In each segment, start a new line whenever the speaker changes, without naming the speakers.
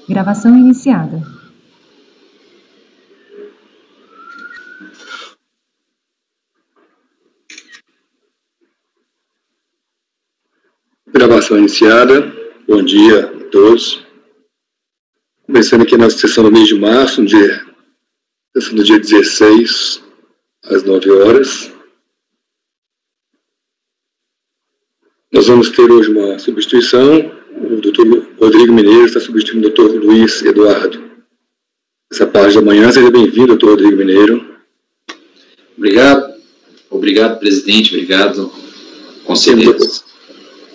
Gravação iniciada.
Gravação iniciada. Bom dia a todos. Começando aqui a nossa sessão do mês de março, sessão do dia 16, às 9 horas. Nós vamos ter hoje uma substituição. O doutor Rodrigo Mineiro está substituindo o doutor Luiz Eduardo. Essa parte da manhã, seja bem-vindo, doutor Rodrigo Mineiro.
Obrigado, presidente. Obrigado, conselheiros.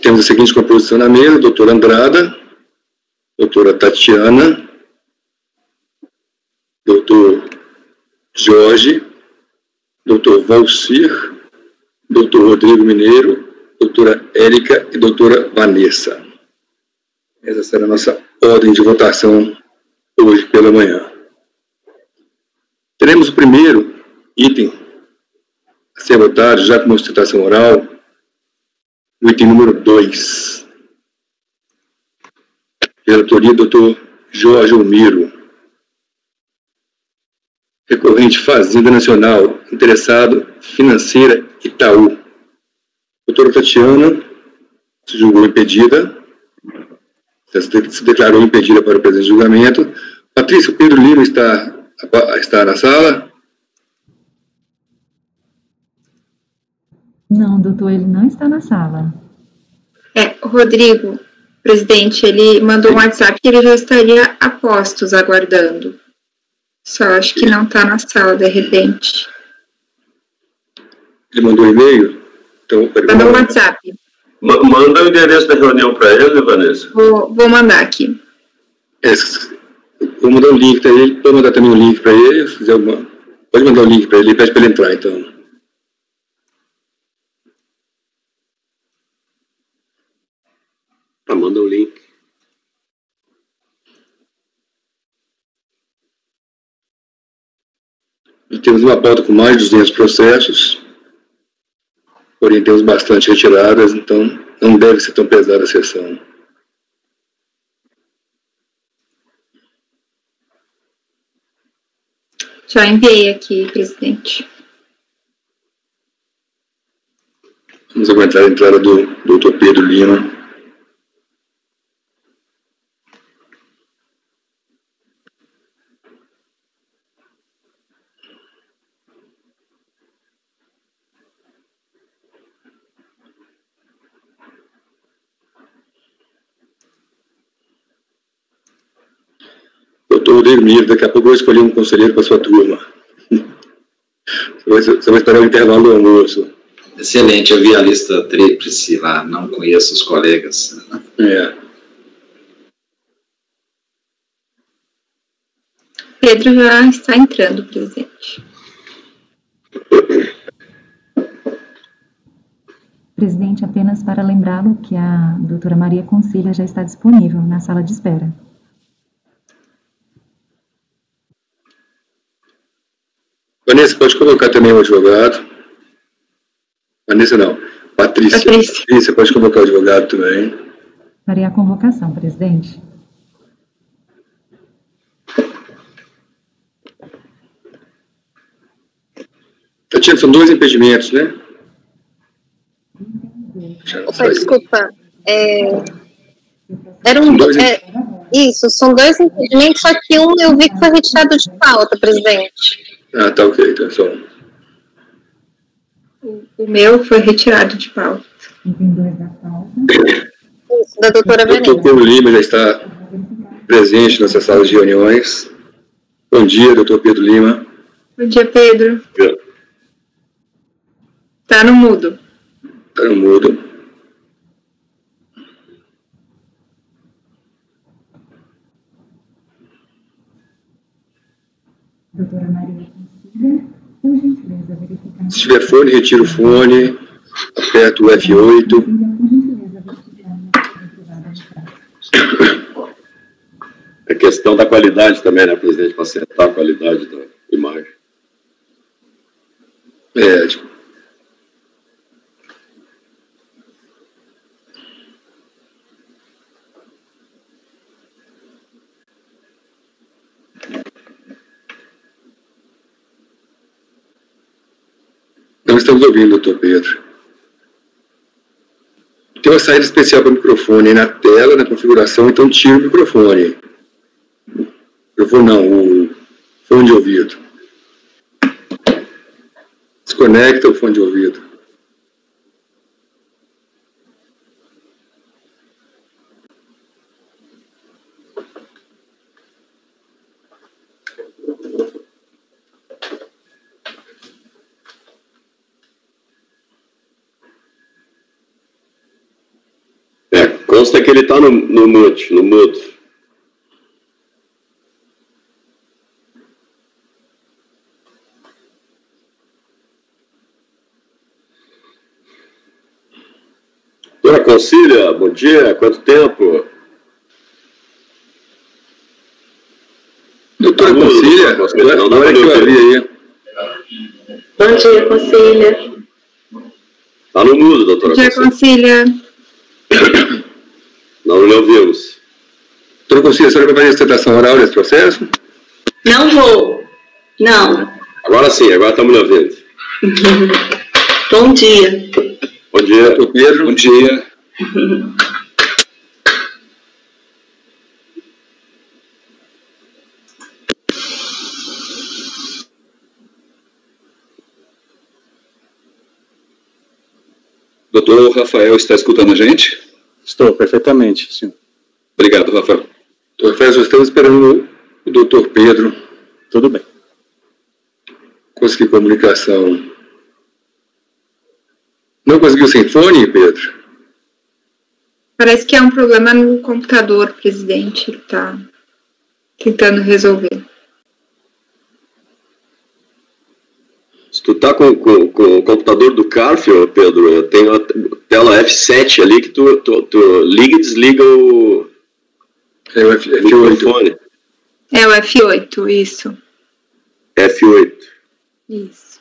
Temos a seguinte composição na mesa: doutor Andrada, doutora Tatiana, doutor Jorge, doutor Valcir, doutor Rodrigo Mineiro, doutora Érica e doutora Vanessa. Essa será a nossa ordem de votação hoje pela manhã. Teremos o primeiro item a ser votado, já com uma sustentação oral, o item número 2, pela autoria do Dr. Jorge Almiro, recorrente Fazenda Nacional, interessado financeira Itaú. Doutora Tatiana se julgou impedida, se declarou impedida para o presente julgamento. Patrícia, Pedro Lima está na sala?
Não, doutor, ele não está na sala.
Rodrigo, presidente, ele mandou um WhatsApp que ele já estaria a postos, aguardando. Só acho que não está na sala, de repente.
Ele mandou um e-mail? Então,
mandou um WhatsApp.
Manda o endereço da reunião para ele, Vanessa.
Vou mandar aqui.
Vou mandar o link para ele. Pode mandar também um link para ele. Se fizer pode mandar o link para ele. Pede para ele entrar, então.
Manda o link.
E temos uma pauta com mais de 200 processos. Porém, temos bastante retiradas, então não deve ser tão pesada a sessão.
Já enviei aqui, presidente.
Vamos aguardar a entrada do doutor Pedro Lima. Doutor Rodrigo Mineiro, daqui a pouco eu vou escolher um conselheiro para a sua turma. Você vai esperar o intervalo do almoço.
Excelente, eu vi a lista tríplice lá, não conheço os colegas.
Pedro já está entrando, presidente.
Presidente, apenas para lembrá-lo que a doutora Maria Concília já está disponível na sala de espera.
Vanessa, pode colocar também o advogado. Vanessa não, Patrícia. Patrícia, pode convocar o advogado também.
Farei a convocação, presidente.
Tatiana, são 2 impedimentos, né?
Opa, desculpa. Isso, são 2 impedimentos, só que um eu vi que foi retirado de pauta, presidente.
Tá ok, então só um.
O meu foi retirado de pauta.
Isso, da doutora Vanessa.
Doutor Pedro Lima já está presente nessa sala de reuniões. Bom dia, doutor Pedro Lima.
Bom dia, Pedro. Está no mudo.
Está no mudo.
Doutora Maria Concília, por gentileza, verificar.
Se tiver fone, retira o fone, aperta o F8.
É questão da qualidade também, né, presidente, para acertar a qualidade da imagem.
Não estamos ouvindo, doutor Pedro. Tem uma saída especial para o microfone aí na tela, na configuração, então tira o microfone. Microfone não, o fone de ouvido. Desconecta o fone de ouvido.
Consta que ele está no mute, no mudo. Doutora Concília, bom dia, quanto tempo?
Doutora Concília, agora que eu abri aí.
Bom dia, Concília.
Está no mudo, doutora
Bom dia, Concília.
Não lhe ouvimos.
Doutora Concília, a senhora vai fazer a sustentação oral desse processo?
Não vou. Não.
Agora sim, agora estamos lhe ouvindo.
Bom dia.
Bom dia.
Doutor Pedro.
Bom dia. Doutor Rafael está escutando a gente?
Estou, perfeitamente, senhor.
Obrigado, Rafael.
Doutor Rafael, nós estamos esperando o doutor Pedro.
Tudo bem.
Conseguir comunicação. Não conseguiu sem fone, Pedro?
Parece que é um problema no computador, presidente. Ele está tentando resolver.
Se tu tá com o computador do CARF, Pedro, tem a tela F7 ali que tu liga e desliga o microfone.
É o F8, isso.
F8.
Isso.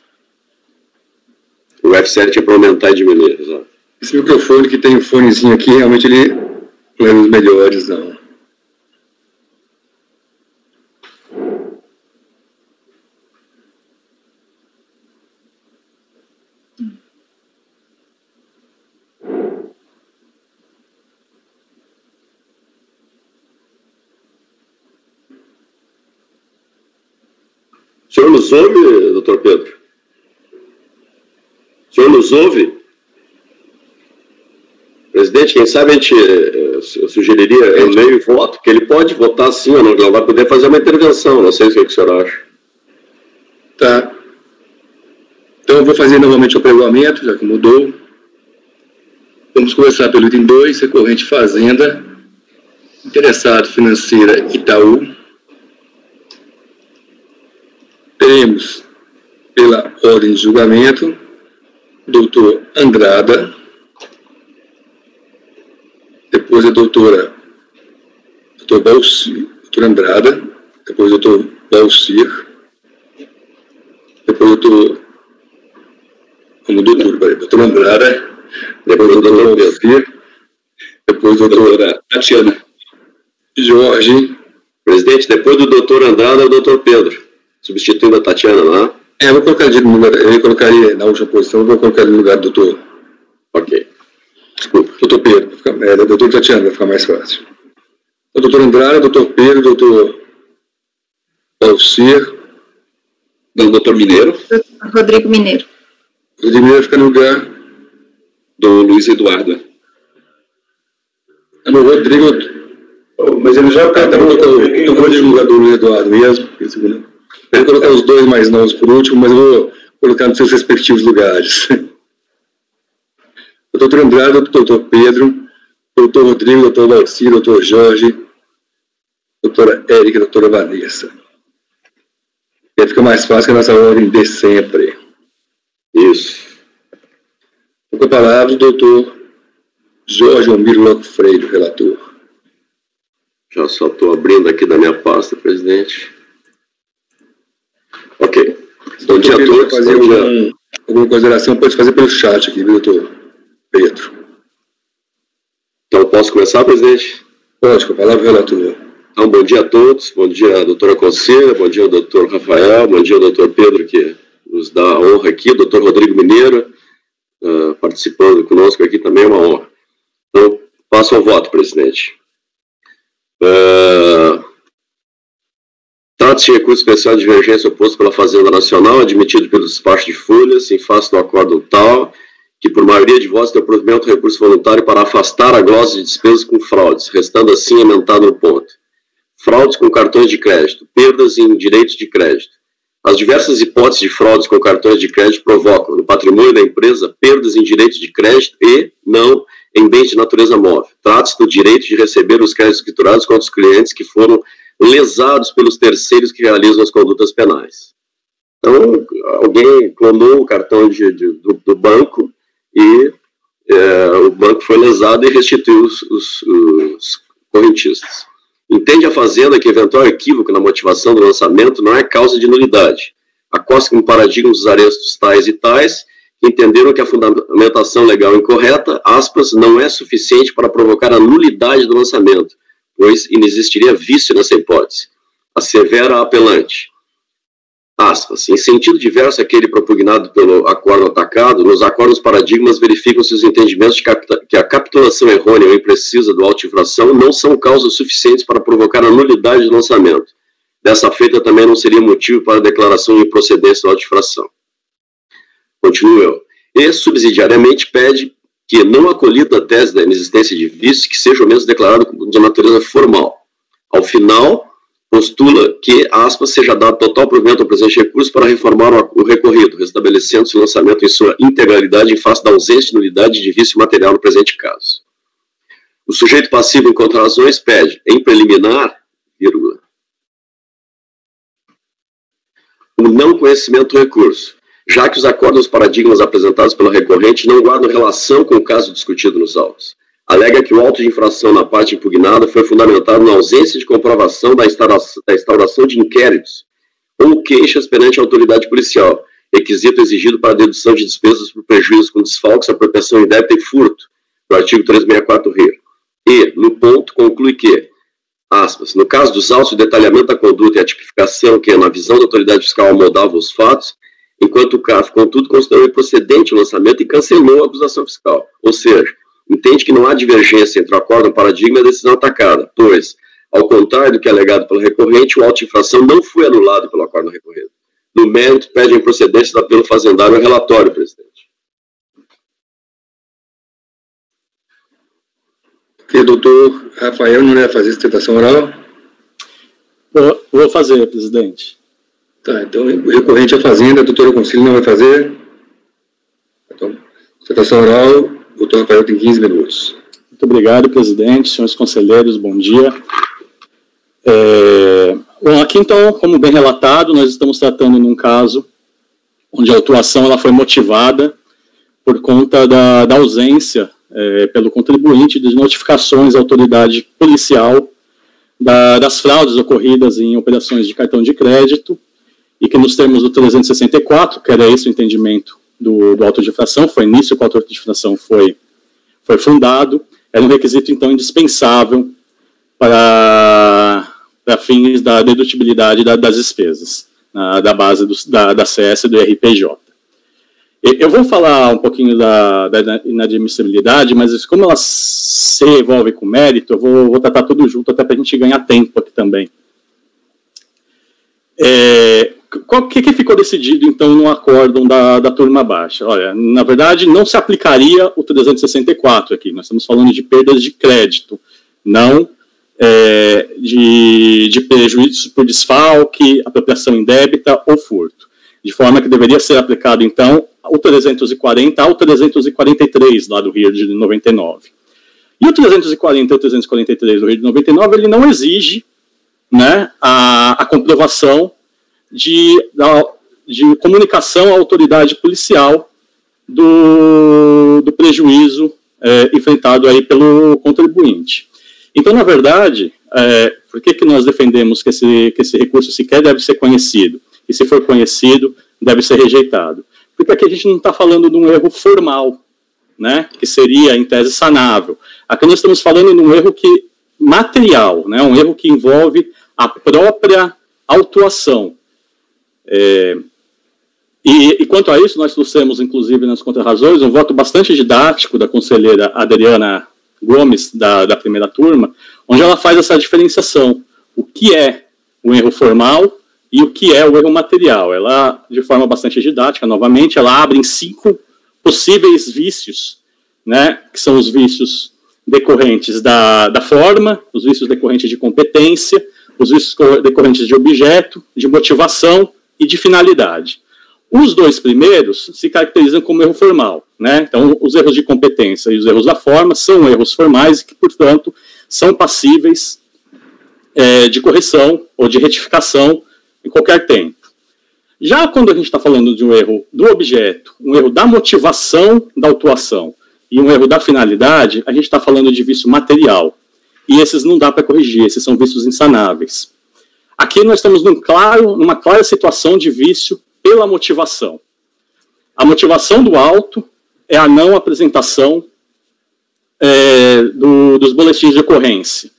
O F7 é para aumentar e diminuir, exato.
Esse microfone que tem o fonezinho aqui, realmente ele não é dos melhores, não.
O senhor nos ouve, doutor Pedro? O senhor nos ouve? Presidente, quem sabe a gente sugeriria eu leio e voto, que ele pode votar sim ou não vai poder fazer uma intervenção, não sei o que o senhor acha.
Tá. Então eu vou fazer novamente o regulamento, já que mudou. Vamos começar pelo item 2, recorrente Fazenda, interessado financeira Itaú. Teremos, pela ordem de julgamento, doutor Andrada, depois a doutor Andrada, depois o doutor Balcir, depois o doutor Andrada, depois o doutor Balcir, depois a doutora
Tatiana.
Jorge.
Presidente, depois do doutor Andrada é o doutor Pedro. Substituindo a Tatiana, não é?
Eu vou colocar no lugar, eu colocaria na última posição, eu vou colocar no lugar do doutor.
Ok.
Desculpa, doutor Pedro, doutor Tatiana, vai ficar mais fácil. O doutor Andrade, doutor Pedro, doutor Alcir.
Do doutor Mineiro.
Rodrigo Mineiro.
Rodrigo Mineiro fica no lugar
do Luiz Eduardo.
No Rodrigo. Mas ele já está eu vou no lugar do Luiz Eduardo mesmo. Eu vou colocar os dois mais novos por último, mas eu vou colocar nos seus respectivos lugares. O doutor Andrade, o doutor Pedro, o doutor Rodrigo, o doutor Valci, o doutor Jorge, a doutora Érica, a doutora Vanessa. E aí fica mais fácil que a nossa ordem de sempre.
Isso.
Com a palavra, o doutor Jorge Almiro Loco Freire, relator.
Já só estou abrindo aqui da minha pasta, presidente. Ok. Bom dia a todos.
Fazer alguma consideração pode fazer pelo chat aqui, viu, doutor Pedro?
Então, posso começar, presidente?
Pode, com a palavra, relator.
Então, bom dia a todos. Bom dia, doutora Concília. Bom dia, doutor Rafael. Bom dia, doutor Pedro, que nos dá a honra aqui, o doutor Rodrigo Mineiro, participando conosco aqui também é uma honra. Então, passo ao voto, presidente. Trata-se de recurso especial de divergência oposto pela Fazenda Nacional, admitido pelo despacho de folhas, em face do acordo tal, que por maioria de votos deu provimento ao recurso voluntário para afastar a glosa de despesas com fraudes, restando assim emendado no ponto. Fraudes com cartões de crédito, perdas em direitos de crédito. As diversas hipóteses de fraudes com cartões de crédito provocam, no patrimônio da empresa, perdas em direitos de crédito e, não, em bens de natureza móvel. Trata-se do direito de receber os créditos escriturados contra os clientes que foram lesados pelos terceiros que realizam as condutas penais. Então, alguém clonou o cartão do banco e o banco foi lesado e restituiu os correntistas. Entende a Fazenda que eventual equívoco na motivação do lançamento não é causa de nulidade. Acosta como paradigma dos arestos tais e tais, que entenderam que a fundamentação legal incorreta, aspas, não é suficiente para provocar a nulidade do lançamento, pois inexistiria vício nessa hipótese. Assevera a apelante. Aspas, em sentido diverso àquele propugnado pelo acordo atacado, nos acordos paradigmas verificam-se os entendimentos de que a capitulação errônea ou imprecisa do auto-infração não são causas suficientes para provocar a nulidade do lançamento. Dessa feita também não seria motivo para a declaração de improcedência da auto-infração. Continuo eu. E, subsidiariamente, pede que, não acolhida a tese da inexistência de vício, que seja ao menos declarado de natureza formal. Ao final, postula que, aspas, seja dado total provimento ao presente recurso para reformar o recorrido, restabelecendo-se o lançamento em sua integralidade em face da ausência de nulidade de vício material no presente caso. O sujeito passivo em contrarrazões pede, em preliminar, vírgula, o não conhecimento do recurso, já que os acordos paradigmas apresentados pelo recorrente não guardam relação com o caso discutido nos autos. Alega que o auto de infração na parte impugnada foi fundamentado na ausência de comprovação da instauração de inquéritos ou queixas perante a autoridade policial, requisito exigido para a dedução de despesas por prejuízo com desfalques, apropriação indébita e furto, no artigo 364 RIR. E, no ponto, conclui que, aspas, no caso dos autos, o detalhamento da conduta e a tipificação que, na visão da autoridade fiscal, amoldava os fatos, enquanto o CAF, contudo, considerou improcedente o lançamento e cancelou a acusação fiscal. Ou seja, entende que não há divergência entre o acordo e o paradigma e a decisão atacada, pois, ao contrário do que é alegado pelo recorrente, o auto de infração não foi anulado pelo acordo recorrido. No mérito, pede a improcedência da apelo fazendário ao relatório, presidente.
O doutor Rafael não vai fazer sustentação oral?
Vou fazer, presidente.
Tá, então o recorrente à Fazenda, a doutora Concílio não vai fazer. Então, sustentação oral, o doutor Rafael tem 15 minutos.
Muito obrigado, presidente, senhores conselheiros, bom dia. Bom, aqui então, como bem relatado, nós estamos tratando num caso onde a autuação ela foi motivada por conta da ausência pelo contribuinte de notificações à autoridade policial das fraudes ocorridas em operações de cartão de crédito e que nos termos do 364, que era esse o entendimento do auto de infração, foi nisso que o auto de infração foi fundado, era um requisito então indispensável para fins da dedutibilidade das despesas, da base da CS e do RPJ. Eu vou falar um pouquinho da inadmissibilidade, mas como ela se envolve com mérito, eu vou tratar tudo junto, até para a gente ganhar tempo aqui também. O que ficou decidido, então, no acórdão da turma baixa? Olha, na verdade, não se aplicaria o 364 aqui, nós estamos falando de perdas de crédito, não de prejuízos por desfalque, apropriação indébita ou furto. De forma que deveria ser aplicado, então, o 340 ao 343 lá do Rio de 99. E o 340 e o 343 do Rio de 99, ele não exige, né, a comprovação de comunicação à autoridade policial do prejuízo enfrentado aí pelo contribuinte. Então, na verdade, por que nós defendemos que esse recurso sequer deve ser conhecido? E se for conhecido, deve ser rejeitado. Porque aqui a gente não está falando de um erro formal, né, que seria, em tese, sanável. Aqui nós estamos falando de um erro material, né, um erro que envolve a própria autuação. E quanto a isso, nós trouxemos, inclusive, nas contrarrazões, um voto bastante didático da conselheira Adriana Gomes, da primeira turma, onde ela faz essa diferenciação. O que é o erro formal e o que é o erro material. Ela, de forma bastante didática, novamente, ela abre em 5 possíveis vícios, né, que são os vícios decorrentes da forma, os vícios decorrentes de competência, os vícios decorrentes de objeto, de motivação e de finalidade. Os 2 primeiros se caracterizam como erro formal, né? Então, os erros de competência e os erros da forma são erros formais e que, portanto, são passíveis de correção ou de retificação em qualquer tempo. Já quando a gente está falando de um erro do objeto, um erro da motivação da autuação e um erro da finalidade, a gente está falando de vício material. E esses não dá para corrigir, esses são vícios insanáveis. Aqui nós estamos numa clara situação de vício pela motivação. A motivação do auto é a não apresentação dos boletins de ocorrência.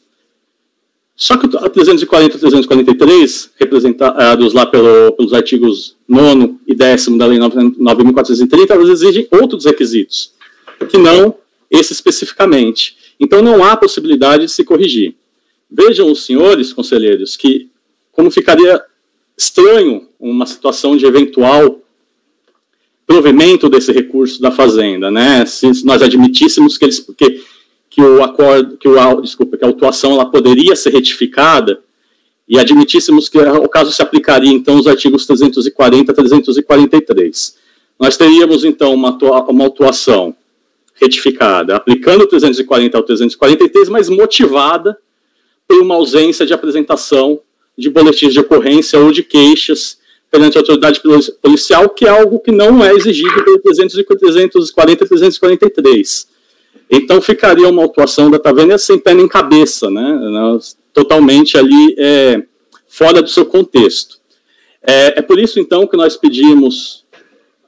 Só que a 340 e 343, representados lá pelos artigos 9º e 10º da Lei 9.430, elas exigem outros requisitos, que não esse especificamente. Então não há possibilidade de se corrigir. Vejam os senhores conselheiros que como ficaria estranho uma situação de eventual provimento desse recurso da Fazenda, né? Se nós admitíssemos que a autuação ela poderia ser retificada e admitíssemos que o caso se aplicaria, então, os artigos 340 a 343. Nós teríamos, então, uma autuação retificada, aplicando o 340 ao 343, mas motivada por uma ausência de apresentação de boletins de ocorrência ou de queixas perante a autoridade policial, que é algo que não é exigido pelo 340 e 343. Então, ficaria uma autuação da Taverna sem pé nem cabeça, né? Totalmente ali fora do seu contexto. É por isso, então, que nós pedimos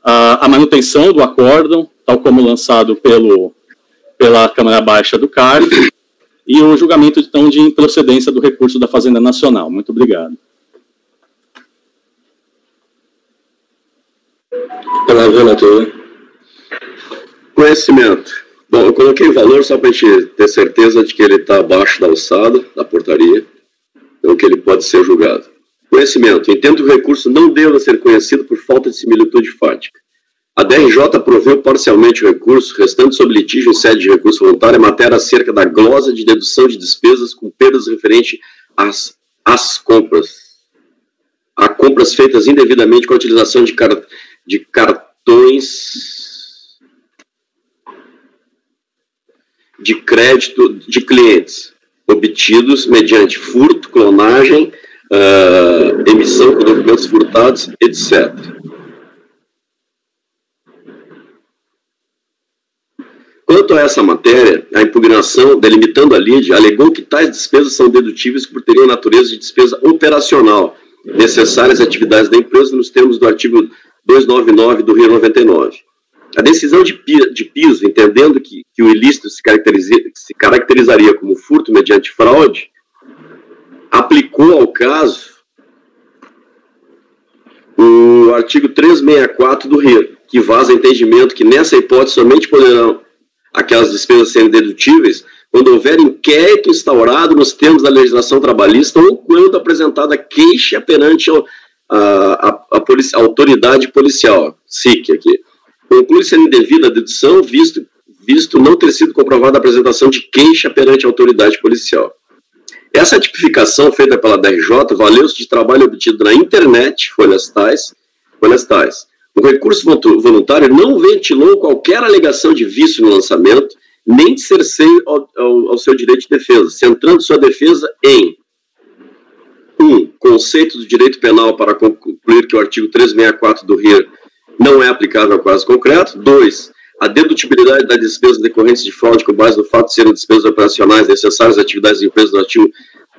a manutenção do acórdão, tal como lançado pela Câmara Baixa do CARF, e o julgamento, então, de improcedência do recurso da Fazenda Nacional. Muito obrigado.
Palavra, relator.
Conhecimento. Bom, eu coloquei o valor só para a gente ter certeza de que ele está abaixo da alçada da portaria, então que ele pode ser julgado. Conhecimento. Entendo que o recurso não deva ser conhecido por falta de similitude fática. A DRJ proveu parcialmente o recurso, restando sob litígio em sede de recurso voluntário, matéria acerca da glosa de dedução de despesas com perdas referente às compras. A compras feitas indevidamente com a utilização de cartões de crédito de clientes, obtidos mediante furto, clonagem, emissão com documentos furtados, etc. Quanto a essa matéria, a impugnação, delimitando a lide, alegou que tais despesas são dedutíveis por terem natureza de despesa operacional, necessárias às atividades da empresa nos termos do artigo 299 do Rio 99. A decisão de piso, entendendo que o ilícito se caracterizaria como furto mediante fraude, aplicou ao caso o artigo 364 do Rio, que vaza entendimento que nessa hipótese somente poderão aquelas despesas serem dedutíveis quando houver inquérito instaurado nos termos da legislação trabalhista ou quando apresentada queixa perante a autoridade policial, SIC aqui. Conclui ser indevida a dedução, visto não ter sido comprovada a apresentação de queixa perante a autoridade policial. Essa tipificação feita pela DRJ valeu-se de trabalho obtido na internet, folhas tais. O recurso voluntário não ventilou qualquer alegação de vício no lançamento, nem de cerceio ao seu direito de defesa, centrando sua defesa em 1. Conceito do direito penal para concluir que o artigo 364 do RIR não é aplicável ao caso concreto. 2. A dedutibilidade das despesas decorrentes de fraude com base no fato de serem despesas operacionais necessárias às atividades da empresa do artigo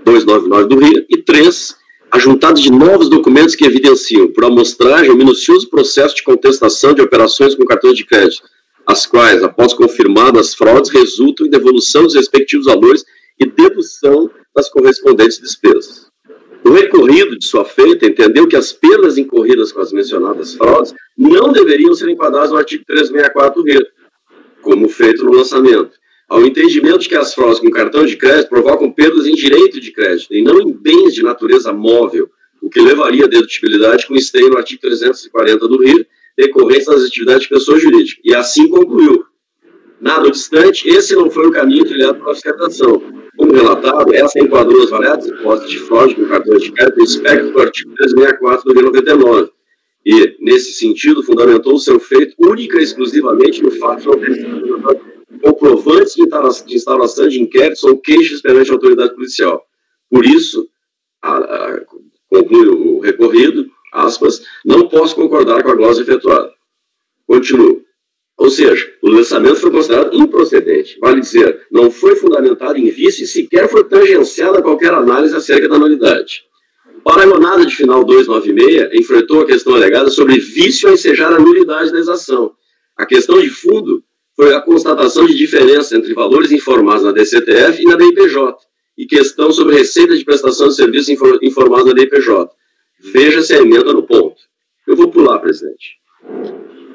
299 do RIR. E 3. A juntada de novos documentos que evidenciam, por amostragem, o minucioso processo de contestação de operações com cartões de crédito, as quais, após confirmadas fraudes, resultam em devolução dos respectivos valores e dedução das correspondentes despesas. O recorrido, de sua feita, entendeu que as perdas incorridas com as mencionadas fraudes não deveriam ser enquadradas no artigo 364 do RER, como feito no lançamento, ao entendimento de que as fraudes com cartão de crédito provocam perdas em direito de crédito e não em bens de natureza móvel, o que levaria à dedutibilidade com esteio no artigo 340 do RER, decorrentes das atividades de pessoa jurídica. E assim concluiu. Nada obstante, esse não foi o caminho trilhado pela fiscalização. Como relatado, essa enquadrou as variadas hipóteses de fraude com cartões de crédito no espectro do artigo 364 do RER 99. E, nesse sentido, fundamentou o seu feito única e exclusivamente no fato de não ter sido comprovantes de instauração de inquéritos ou queixas perante a autoridade policial. Por isso, conclui o recorrido, aspas, não posso concordar com a glosa efetuada. Continuo. Ou seja, o lançamento foi considerado improcedente. Vale dizer, não foi fundamentado em vício e sequer foi tangenciada qualquer análise acerca da nulidade. Para a jornada de final 296, enfrentou a questão alegada sobre vício a ensejar a nulidade da exação. A questão de fundo foi a constatação de diferença entre valores informados na DCTF e na DIPJ, e questão sobre receita de prestação de serviço informados na DIPJ. Veja-se a emenda no ponto. Eu vou pular, presidente.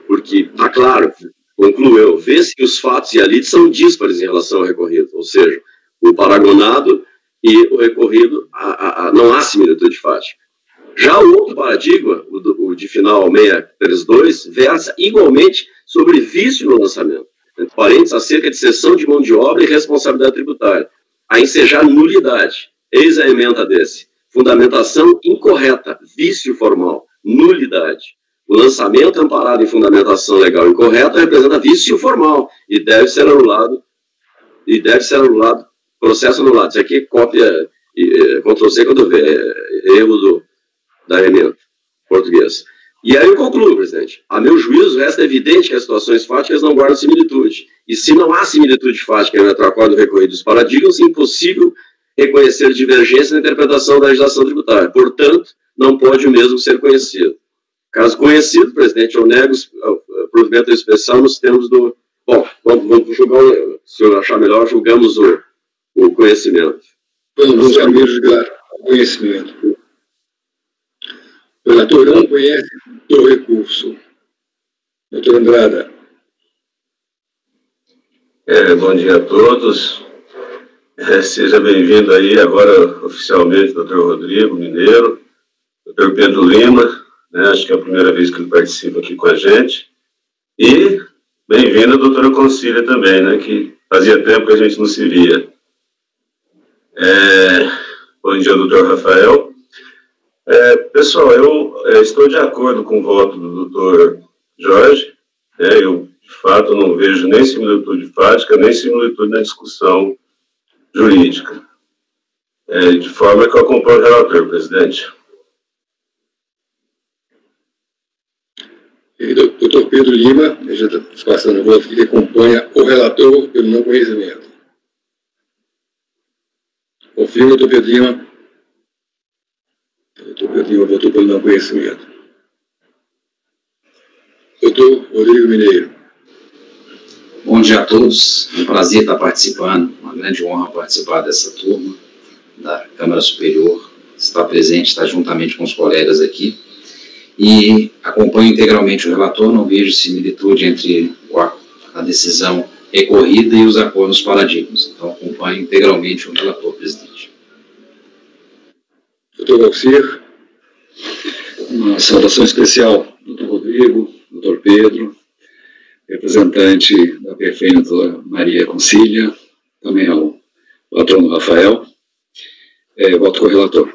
Porque, está claro, concluiu, vê-se que os fatos e a lide são díspares em relação ao recorrido, ou seja, o paragonado e o recorrido, não há similitude fática. Já o outro paradigma, o de final 632, versa igualmente sobre vício no lançamento, entre parênteses, acerca de cessão de mão de obra e responsabilidade tributária, a ensejar nulidade. Eis a emenda desse. Fundamentação incorreta, vício formal, nulidade. O lançamento amparado em fundamentação legal incorreta representa vício formal e deve ser anulado, processo anulado. Isso aqui é cópia, Ctrl-C, Ctrl-V, erro da emenda portuguesa. E aí eu concluo, presidente. A meu juízo, resta evidente que as situações fáticas não guardam similitude. E se não há similitude fática entre o acordo recorrido dos paradigmas, é impossível reconhecer divergência na interpretação da legislação tributária. Portanto, não pode o mesmo ser conhecido. Caso conhecido, presidente, eu nego o provimento especial nos termos do... Bom, vamos julgar, se o senhor achar melhor, julgamos o conhecimento.
Vamos primeiro julgar o conhecimento. O relator não conhece o recurso. Doutor Andrada.
Bom dia a todos. Seja bem-vindo aí agora oficialmente, doutor Rodrigo Mineiro, doutor Pedro Lima, né, acho que é a primeira vez que ele participa aqui com a gente, e bem-vindo a doutora Concília também, né, que fazia tempo que a gente não se via. Bom dia, doutor Rafael. Pessoal, eu estou de acordo com o voto do doutor Jorge, né, eu, de fato, não vejo nem similitude fática, nem similitude na discussão jurídica. De forma que eu acompanho o relator, presidente.
E doutor Pedro Lima, já está passando o voto, que acompanha o relator pelo não conhecimento. Confirma, doutor Pedro Lima. Doutor Pedro Lima votou pelo não conhecimento. Doutor Rodrigo Mineiro.
Bom dia a todos. É um prazer estar participando, uma grande honra participar dessa turma da Câmara Superior, estar presente, estar juntamente com os colegas aqui. E acompanho integralmente o relator, não vejo similitude entre a decisão recorrida e os acordos paradigmas. Então, acompanho integralmente o relator, presidente.
Doutor Valcir. Uma saudação especial, doutor Rodrigo, doutor Pedro, representante da PFN, doutora Maria Concília, também ao patrono Rafael. Voto com o relator.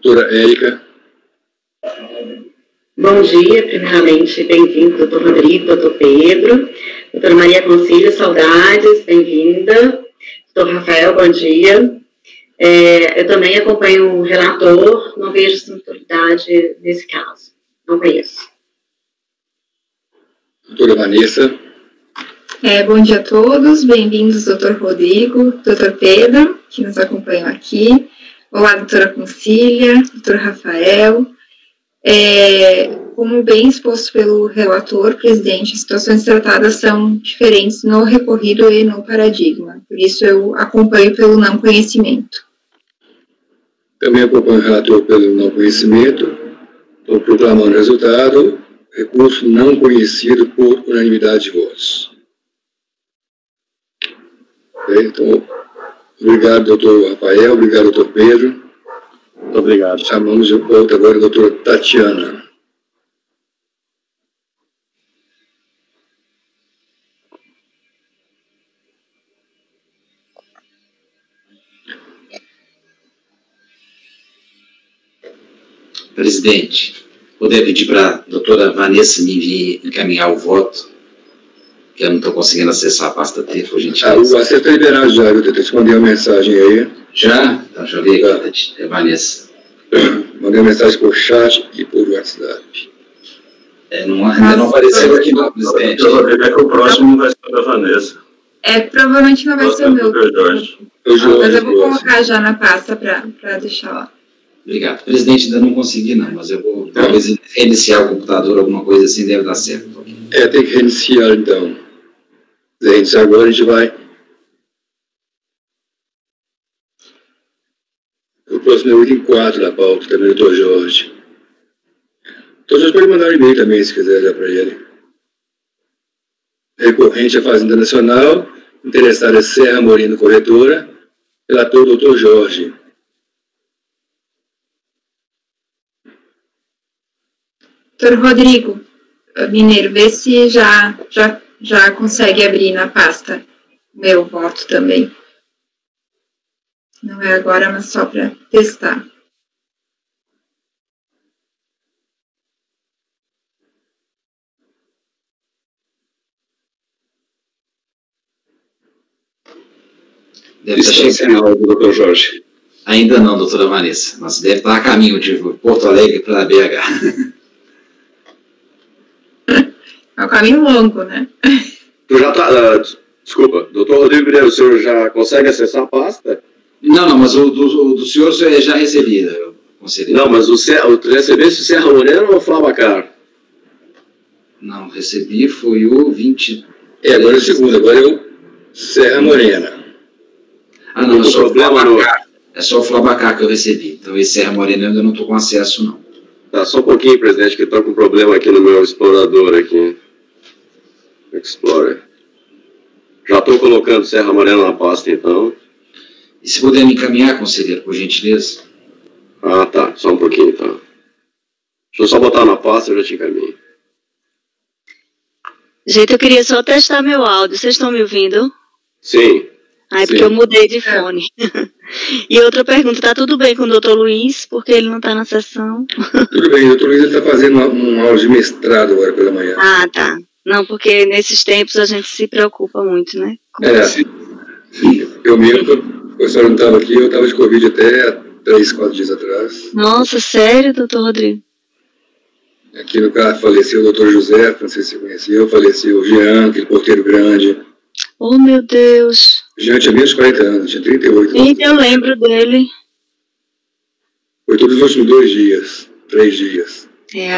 Doutora Érica.
Bom dia, primeiramente, bem-vindo, doutor Rodrigo, doutor Pedro, doutora Maria Concília, saudades, bem-vinda, doutor Rafael, bom dia. Eu também acompanho o relator, não vejo similitude nesse caso, não conheço.
Doutora Vanessa.
Bom dia a todos, bem-vindos, doutor Rodrigo, doutor Pedro, que nos acompanham aqui. Olá, doutora Concília, doutor Rafael. Como bem exposto pelo relator, presidente, as situações tratadas são diferentes no recorrido e no paradigma, por isso eu acompanho pelo não conhecimento.
Também acompanho o relator pelo não conhecimento. Estou proclamando o resultado. Recurso não conhecido por unanimidade de votos. Então, obrigado, doutor Rafael. Obrigado, doutor Pedro.
Muito obrigado.
Chamamos de volta agora a doutora Tatiana.
Presidente, poder pedir para a doutora Vanessa me encaminhar o voto, que eu não estou conseguindo acessar a pasta T, por gentileza.
O acesso está liberado já, eu tentei te mandar uma mensagem aí.
Já? Então, deixa eu ver aqui, é Vanessa.
Mandei uma mensagem por chat e por WhatsApp.
Ainda não apareceu aqui, não, presidente.
Eu vou ver que o próximo vai ser da Vanessa.
Provavelmente não vai ser o meu. Mas eu vou
Jorge.
colocar já na pasta para deixar lá.
Obrigado. Presidente, ainda não consegui, não, mas eu vou talvez reiniciar o computador, alguma coisa assim, deve dar certo.
Tem que reiniciar, então. Se reiniciar agora, a gente vai. O próximo é o item 4 da pauta, também do doutor Jorge. Então, Jorge pode mandar um e-mail também, se quiser dar para ele. Recorrente à Fazenda Nacional, interessada Serra Moreno Corretora, relator doutor Jorge.
Doutor Rodrigo Mineiro, vê se já consegue abrir na pasta meu voto também. Não é agora, mas só para testar.
Deve estar chegando, doutor Jorge. Ainda não, doutora Vanessa, mas deve estar a caminho de Porto Alegre para BH.
É um caminho longo, né?
Tu já tá... desculpa, doutor Rodrigo Mineiro, o senhor já consegue acessar a pasta?
Não, mas o do senhor já recebi, conselheiro.
Não, mas tu recebesse o Serra Morena ou o Flamacar?
Não, recebi, foi o 20...
Agora é o segundo, agora é o Serra Morena.
Não, é só o Flamacar. É só o Flamacar que eu recebi. Então, esse Serra Morena eu ainda não estou com acesso, não.
Tá, só um pouquinho, presidente, que eu estou com um problema aqui no meu explorador aqui. Explorer. Já estou colocando Serra Morena na pasta, então.
E se puder me encaminhar, conselheiro, por gentileza?
Tá, só um pouquinho, então. Deixa eu só botar na pasta e eu já te encaminho.
Gente, eu queria só testar meu áudio. Vocês estão me ouvindo?
Sim.
Porque eu mudei de fone. E outra pergunta, tá tudo bem com o doutor Luiz, porque ele não está na sessão?
Tudo bem, o doutor Luiz está fazendo um aula de mestrado agora pela manhã.
Tá. Não, porque nesses tempos a gente se preocupa muito, né?
Eu mesmo, o professor não estava aqui, eu estava de Covid até 3, 4 dias atrás.
Nossa, sério, doutor Rodrigo?
Aqui no caso faleceu o doutor José, não sei se você conheceu, faleceu o Jean, aquele porteiro grande.
Oh, meu Deus.
Jean tinha menos de 40 anos, tinha 38 anos.
Eu lembro dele.
Foi todos os últimos 2 dias, 3 dias.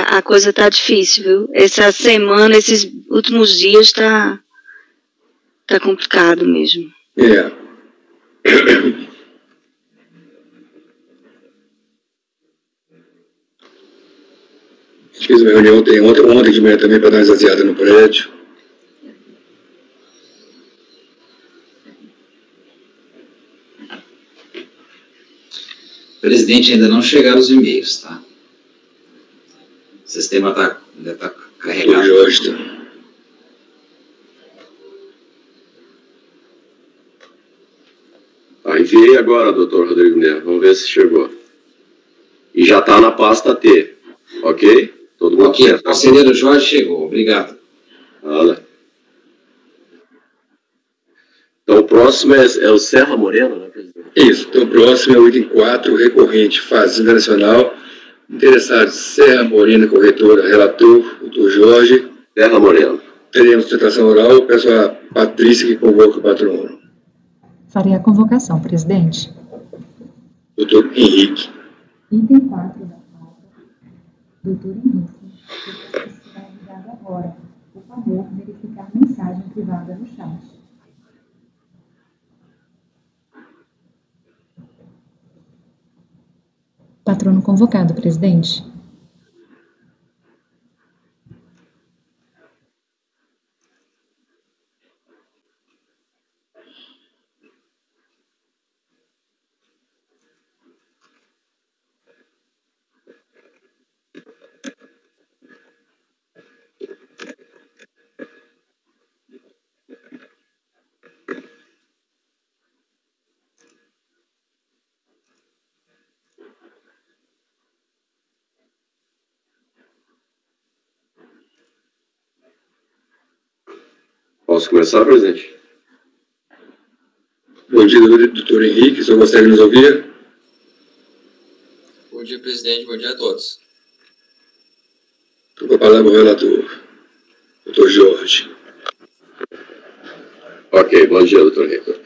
A coisa tá difícil, viu? Essa semana, esses últimos dias tá complicado mesmo.
Fiz uma reunião ontem de manhã também para dar uma esvaziada no prédio.
Presidente, ainda não chegaram os e-mails, tá? O sistema ainda está carregado.
Enviei agora, doutor Rodrigo Mineiro. Vamos ver se chegou. E já está na pasta T. Ok? Todo mundo
ok, o conselheiro Jorge chegou. Obrigado.
Olha. Então, o próximo é o Serra Morena, né, presidente?
Isso. Então, o próximo é o item 4, recorrente, Fazenda Nacional. Interessado, Serra Morena, corretora, relator, doutor Jorge.
Serra Morena.
Teremos sustentação oral. Peço a Patrícia que convoca o patrono.
Farei a convocação, presidente.
Doutor Henrique.
Item 4 da pauta. Doutor Henrique. Será enviado agora. Por favor, verificar mensagem privada no chat. Patrono convocado, presidente.
Posso começar, presidente?
Bom dia, doutor Henrique. O senhor consegue nos ouvir?
Bom dia, presidente. Bom dia a todos.
Estou com a palavra o relator, doutor Jorge.
Ok, bom dia, doutor Henrique.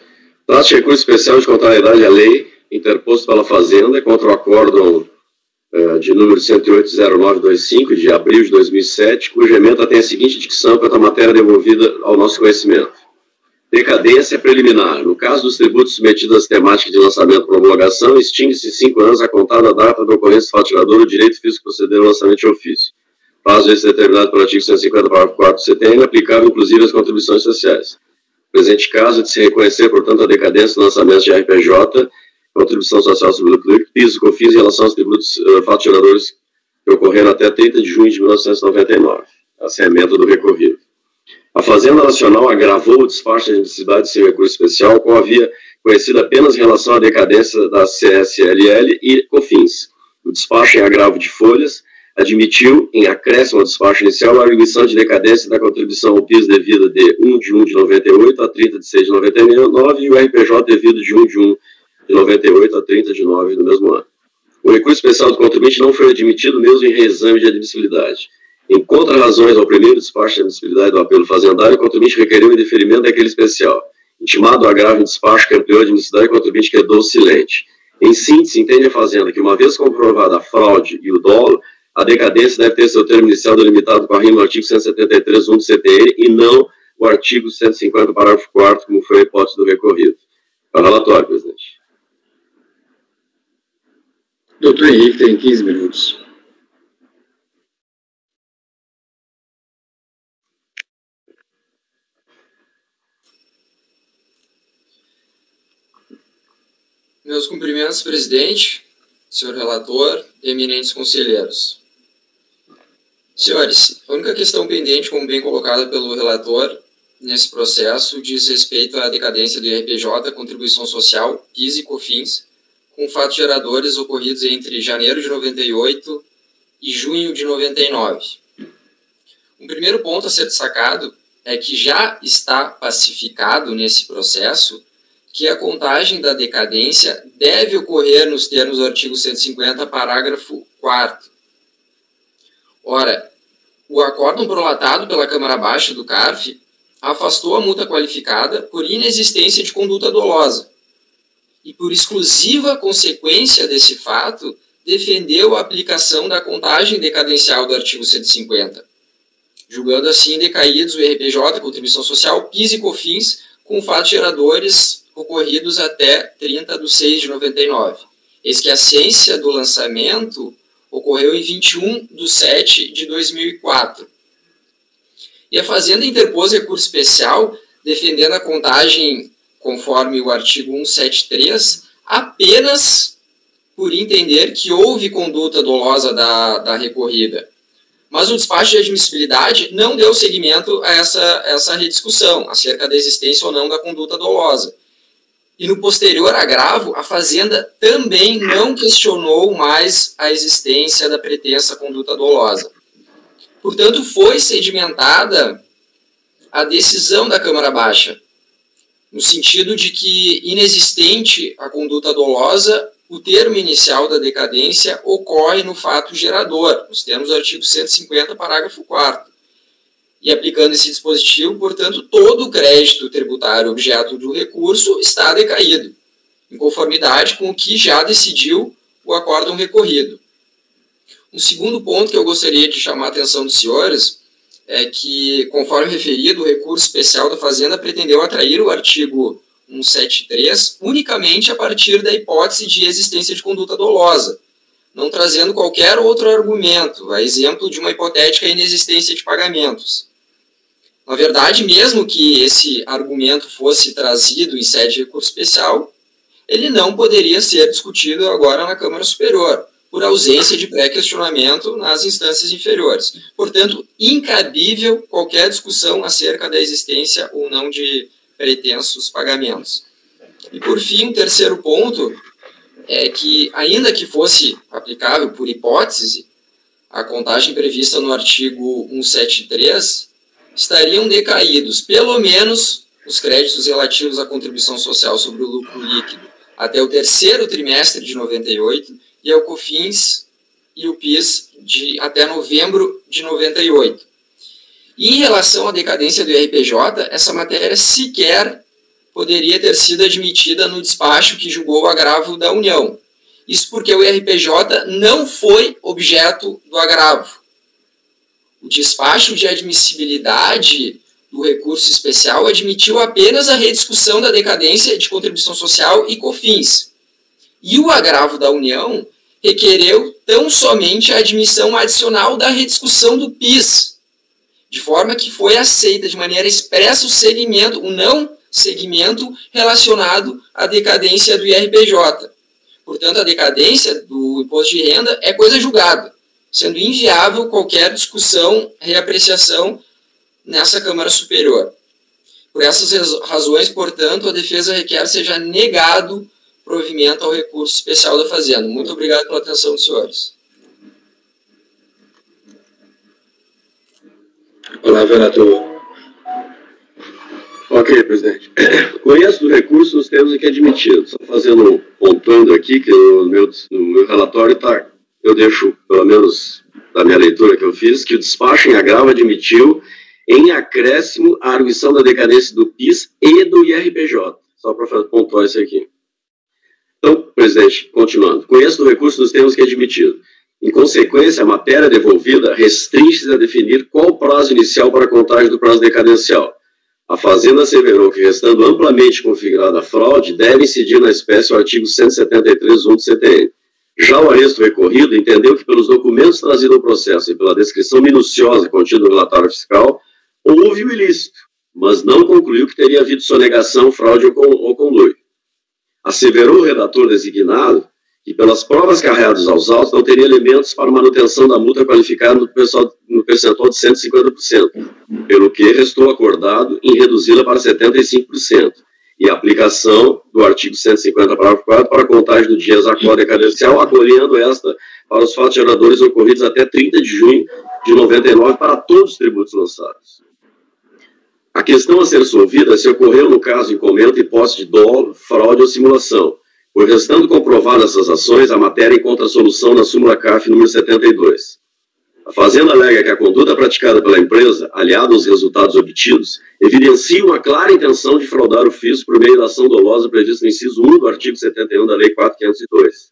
Trata-se de recurso especial de contrariedade à lei interposto pela Fazenda contra o acórdão de número 1080925, de abril de 2007, cuja ementa tem a seguinte dicção quanto à matéria devolvida ao nosso conhecimento. Decadência preliminar. No caso dos tributos submetidos às temáticas de lançamento e promulgação, extingue-se 5 anos a contar da data da ocorrência do fato gerador o direito físico proceder ao lançamento de ofício. Prazo esse determinado pelo artigo 150, parágrafo 4 do CTN, aplicável inclusive às contribuições sociais. Presente caso de se reconhecer, portanto, a decadência do lançamento de RPJ, contribuição social sobre o lucro, piso, COFINS em relação aos tributos fatos geradores que ocorreram até 30 de junho de 1999, a ementa do recorrido. A Fazenda Nacional agravou o despacho de admissibilidade sem recurso especial, qual havia conhecido apenas em relação à decadência da CSLL e COFINS. O despacho em agravo de folhas admitiu, em acréscimo ao despacho inicial, a arguição de decadência da contribuição ao PIS devida de 1 de 1 de 98 a 30 de 6 de 99 e o RPJ devido de 1 de 1 de 98 a 30 de 9 do mesmo ano. O recurso especial do contribuinte não foi admitido mesmo em reexame de admissibilidade. Em contra-razões ao primeiro despacho de admissibilidade do apelo fazendário, o contribuinte requeriu o indeferimento daquele especial. Intimado o agravo em despacho que ampliou a admissibilidade, o contribuinte quedou silente. Em síntese, entende a Fazenda que, uma vez comprovada a fraude e o dolo, a decadência deve ter seu termo inicial delimitado com a rima no artigo 173.1 do CTN e não o artigo 150, parágrafo 4º, como foi a hipótese do recorrido. É o relatório, presidente.
Doutor Henrique tem 15 minutos.
Meus cumprimentos, presidente, senhor relator e eminentes conselheiros. Senhores, a única questão pendente, como bem colocada pelo relator, nesse processo, diz respeito à decadência do IRPJ, contribuição social, PIS e COFINS, com fatos geradores ocorridos entre janeiro de 98 e junho de 99. Um primeiro ponto a ser destacado é que já está pacificado nesse processo que a contagem da decadência deve ocorrer nos termos do artigo 150, parágrafo 4º. Ora, o acórdão prolatado pela Câmara Baixa do CARF afastou a multa qualificada por inexistência de conduta dolosa e, por exclusiva consequência desse fato, defendeu a aplicação da contagem decadencial do artigo 150, julgando assim decaídos o RPJ, contribuição social, PIS e COFINS, com fatos geradores ocorridos até 30 de 6 de 99. Eis que a ciência do lançamento ocorreu em 21 de 7 de 2004. E a Fazenda interpôs recurso especial defendendo a contagem conforme o artigo 173, apenas por entender que houve conduta dolosa da recorrida. Mas o despacho de admissibilidade não deu seguimento a essa rediscussão acerca da existência ou não da conduta dolosa. E no posterior agravo, a Fazenda também não questionou mais a existência da pretensa conduta dolosa. Portanto, foi sedimentada a decisão da Câmara Baixa, no sentido de que, inexistente a conduta dolosa, o termo inicial da decadência ocorre no fato gerador, nos termos do artigo 150, parágrafo 4º. E aplicando esse dispositivo, portanto, todo o crédito tributário objeto do recurso está decaído, em conformidade com o que já decidiu o acórdão recorrido. Um segundo ponto que eu gostaria de chamar a atenção dos senhores é que, conforme referido, o recurso especial da Fazenda pretendeu atrair o artigo 173 unicamente a partir da hipótese de existência de conduta dolosa, não trazendo qualquer outro argumento, a exemplo de uma hipotética inexistência de pagamentos. Na verdade, mesmo que esse argumento fosse trazido em sede de recurso especial, ele não poderia ser discutido agora na Câmara Superior, por ausência de pré-questionamento nas instâncias inferiores. Portanto, incabível qualquer discussão acerca da existência ou não de pretensos pagamentos. E, por fim, um terceiro ponto é que, ainda que fosse aplicável por hipótese, a contagem prevista no artigo 173, estariam decaídos, pelo menos, os créditos relativos à contribuição social sobre o lucro líquido até o terceiro trimestre de 98 e ao COFINS e o PIS até novembro de 98. E em relação à decadência do IRPJ, essa matéria sequer poderia ter sido admitida no despacho que julgou o agravo da União. Isso porque o IRPJ não foi objeto do agravo. O despacho de admissibilidade do recurso especial admitiu apenas a rediscussão da decadência de contribuição social e COFINS. E o agravo da União requereu tão somente a admissão adicional da rediscussão do PIS, de forma que foi aceita de maneira expressa o não segmento relacionado à decadência do IRPJ. Portanto, a decadência do imposto de renda é coisa julgada, sendo inviável qualquer discussão, reapreciação nessa Câmara Superior. Por essas razões, portanto, a defesa requer seja negado provimento ao recurso especial da Fazenda. Muito obrigado pela atenção dos senhores.
Olá, vereador.
Ok, presidente. Conheço do recurso nos termos aqui admitidos. Só fazendo, pontuando aqui, que no meu relatório eu deixo, pelo menos da minha leitura que eu fiz, que o despacho em agravo admitiu em acréscimo a arguição da decadência do PIS e do IRPJ. Só para pontuar isso aqui. Então, presidente, continuando. Conheço do recurso nos termos que é admitido. Em consequência, a matéria devolvida restringe-se a definir qual o prazo inicial para a contagem do prazo decadencial. A Fazenda asseverou que, restando amplamente configurada a fraude, deve incidir na espécie o artigo 173.1 do CTN. Já o aresto recorrido entendeu que, pelos documentos trazidos ao processo e pela descrição minuciosa contida no relatório fiscal, houve o ilícito, mas não concluiu que teria havido sonegação, fraude ou conluio. Asseverou o redator designado que, pelas provas carreadas aos autos, não teria elementos para manutenção da multa qualificada no percentual de 150%, pelo que restou acordado em reduzi-la para 75%, e a aplicação do artigo 150, parágrafo 4, para a contagem do dia exacual decadencial, acolhendo esta para os fatos geradores ocorridos até 30 de junho de 99 para todos os tributos lançados. A questão a ser solvida é se ocorreu no caso em comento hipótese de dolo, fraude ou simulação. Por restando comprovadas essas ações, a matéria encontra solução na súmula CAF número 72. A Fazenda alega que a conduta praticada pela empresa, aliada aos resultados obtidos, evidencia uma clara intenção de fraudar o fisco por meio da ação dolosa prevista no inciso 1 do artigo 71 da Lei 4.502.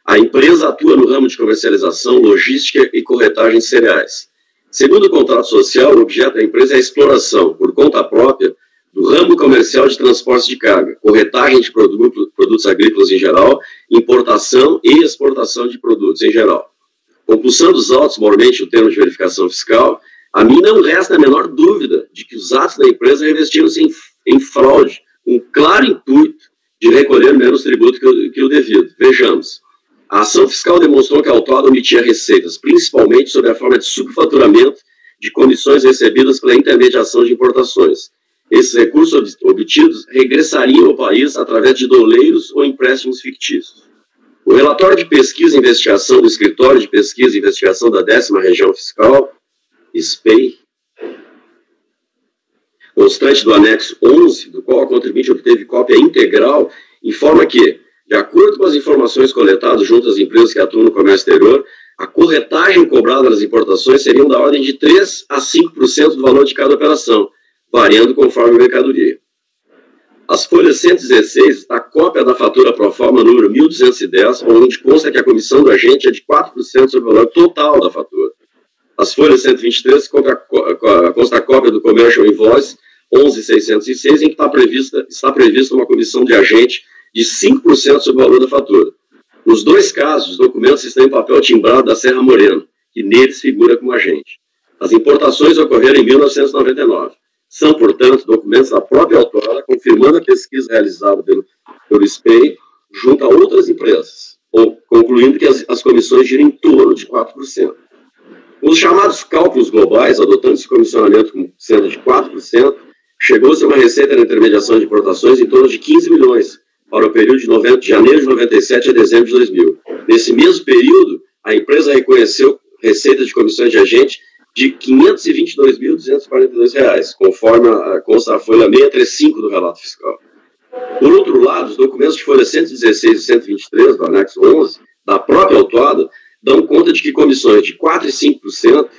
A empresa atua no ramo de comercialização, logística e corretagem de cereais. Segundo o contrato social, o objeto da empresa é a exploração, por conta própria, do ramo comercial de transportes de carga, corretagem de produtos agrícolas em geral, importação e exportação de produtos em geral. Compulsando os autos, mormente o termo de verificação fiscal, a mim não resta a menor dúvida de que os atos da empresa revestiram-se em fraude, com claro intuito de recolher menos tributo que o devido. Vejamos. A ação fiscal demonstrou que a autuada omitia receitas, principalmente sob a forma de subfaturamento de comissões recebidas pela intermediação de importações. Esses recursos obtidos regressariam ao país através de doleiros ou empréstimos fictícios. O relatório de pesquisa e investigação do Escritório de Pesquisa e Investigação da 10ª Região Fiscal, SPEI, constante do anexo 11, do qual a contribuinte obteve cópia integral, informa que, de acordo com as informações coletadas junto às empresas que atuam no comércio exterior, a corretagem cobrada nas importações seria da ordem de 3% a 5% do valor de cada operação, variando conforme a mercadoria. As folhas 116 está a cópia da fatura pro forma número 1210, onde consta que a comissão do agente é de 4% sobre o valor total da fatura. As folhas 123 consta a cópia do Commercial Invoice 11.606, em que está prevista uma comissão de agente de 5% sobre o valor da fatura. Nos dois casos, os documentos estão em papel timbrado da Serra Morena, que neles figura como agente. As importações ocorreram em 1999. São, portanto, documentos da própria autora confirmando a pesquisa realizada pelo SPEI junto a outras empresas, ou concluindo que as comissões giram em torno de 4%. Os chamados cálculos globais, adotando esse comissionamento como sendo de 4%, chegou-se a uma receita na intermediação de importações em torno de 15 milhões para o período de janeiro de 97 a dezembro de 2000. Nesse mesmo período, a empresa reconheceu receita de comissões de agente de R$ 522.242, conforme consta a folha 635 do relato fiscal. Por outro lado, os documentos de folha 116 e 123 do anexo 11, da própria autuada, dão conta de que comissões de 4% e 5%,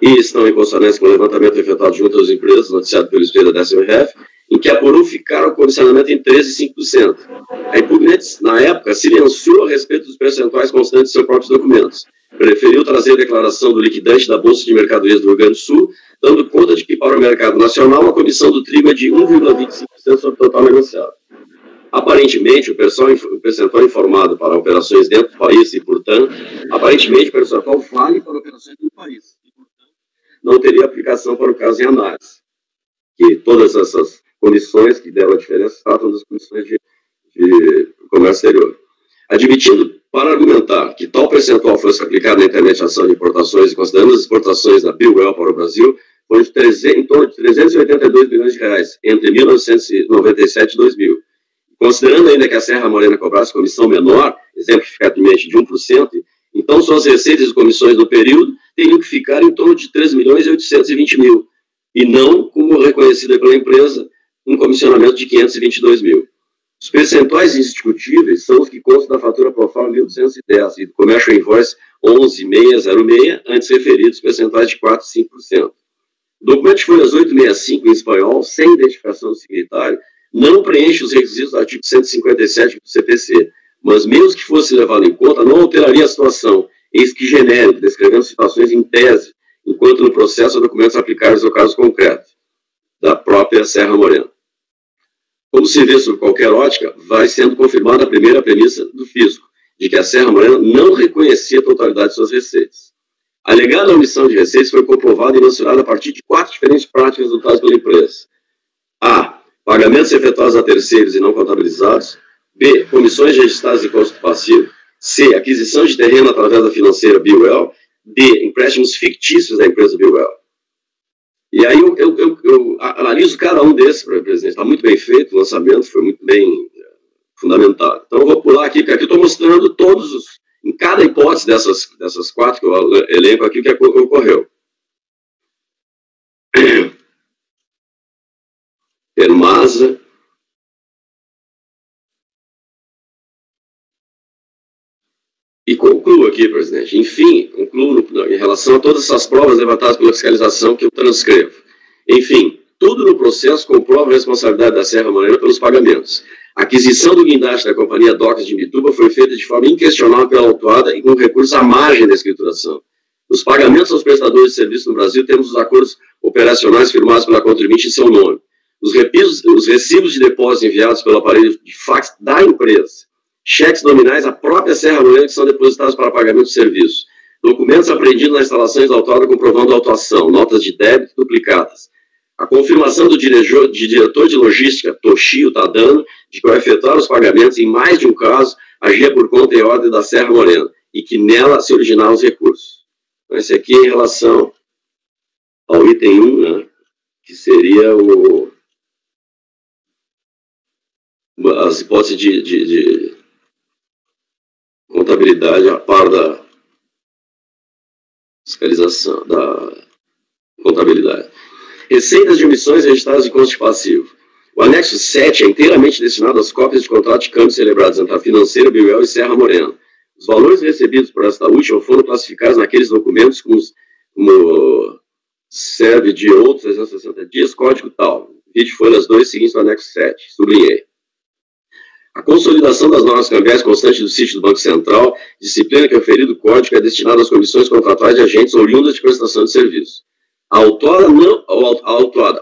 e estão em consonância com o levantamento efetuado junto às empresas, noticiado pelo SPEI da SMRF, em que apurou ficaram o comissionamento em 13% e 5%. A impugnante, na época, silenciou a respeito dos percentuais constantes de seus próprios documentos. Preferiu trazer a declaração do liquidante da Bolsa de Mercadorias do Rio Grande do Sul, dando conta de que, para o mercado nacional, a comissão do trigo é de 1,25% sobre o total negociado. Aparentemente, o percentual informado para operações dentro do país e, portanto, aparentemente o percentual vale para operações dentro do país e, portanto, não teria aplicação para o caso em análise. Que todas essas comissões que deram a diferença tratam das comissões de comércio exterior. Admitindo, para argumentar que tal percentual fosse aplicado na intermediação de importações e considerando as exportações da Biwell para o Brasil, foi em torno de 382 bilhões de reais entre 1997 e 2000. Considerando ainda que a Serra Morena cobrasse comissão menor, exemplificativamente de 1%, então suas receitas e comissões no período teriam que ficar em torno de 3.820.000, e não, como reconhecida pela empresa, um comissionamento de 522 mil. Os percentuais indiscutíveis são os que constam da fatura Profal 1.210 e do Commercial Invoice 11606, antes referidos, percentuais de 4% e 5%. O documento de folhas 865 em espanhol, sem identificação do signatário, não preenche os requisitos do artigo 157 do CPC, mas mesmo que fosse levado em conta, não alteraria a situação, eis que genérico, descrevendo situações em tese, enquanto no processo documentos aplicáveis ao caso concreto da própria Serra Morena. Como se vê sob qualquer ótica, vai sendo confirmada a primeira premissa do fisco, de que a Serra Morena não reconhecia a totalidade de suas receitas. A alegada omissão de receitas foi comprovada e mensurada a partir de 4 diferentes práticas adotadas pela empresa. A. Pagamentos efetuados a terceiros e não contabilizados. B. Comissões registradas em custo passivo. C. Aquisição de terreno através da financeira Biwell. D. Empréstimos fictícios da empresa Biwell. E aí eu analiso cada um desses, presidente. Está muito bem feito, o lançamento foi muito bem fundamentado. Então eu vou pular aqui, porque aqui eu estou mostrando todos os, em cada hipótese dessas 4 que eu elenco aqui, o que ocorreu. Permasa, e concluo aqui, presidente. Enfim, concluo em relação a todas essas provas levantadas pela fiscalização que eu transcrevo. Enfim, tudo no processo comprova a responsabilidade da Serra Morena pelos pagamentos. A aquisição do guindaste da companhia Docas de Imbituba foi feita de forma inquestionável pela autuada e com recurso à margem da escrituração. Os pagamentos aos prestadores de serviço no Brasil temos os acordos operacionais firmados pela contribuinte em seu nome. Os recibos de depósito enviados pelo aparelho de fax da empresa, cheques nominais à própria Serra Morena que são depositados para pagamento de serviços, documentos apreendidos nas instalações da autuada comprovando a autuação, notas de débito duplicadas, a confirmação do diretor de logística, Toshio Tadano, de que ao efetuar os pagamentos, em mais de um caso, agia por conta e ordem da Serra Morena, e que nela se originaram os recursos. Então, esse aqui em relação ao item 1, né, que seria as hipóteses de contabilidade a par da fiscalização, da contabilidade. Receitas de omissões registradas em contas passivo. O anexo 7 é inteiramente destinado às cópias de contrato de câmbio celebrados entre a financeira Biwell e Serra Morena. Os valores recebidos por esta última foram classificados naqueles documentos como serve de outros 360 dias, código tal. Vide folhas 2 seguintes do anexo 7. Sublinhei. A consolidação das normas cambiais constantes do sítio do Banco Central, disciplina que o referido código é destinado às comissões contratuais de agentes oriundas de prestação de serviço. A autuada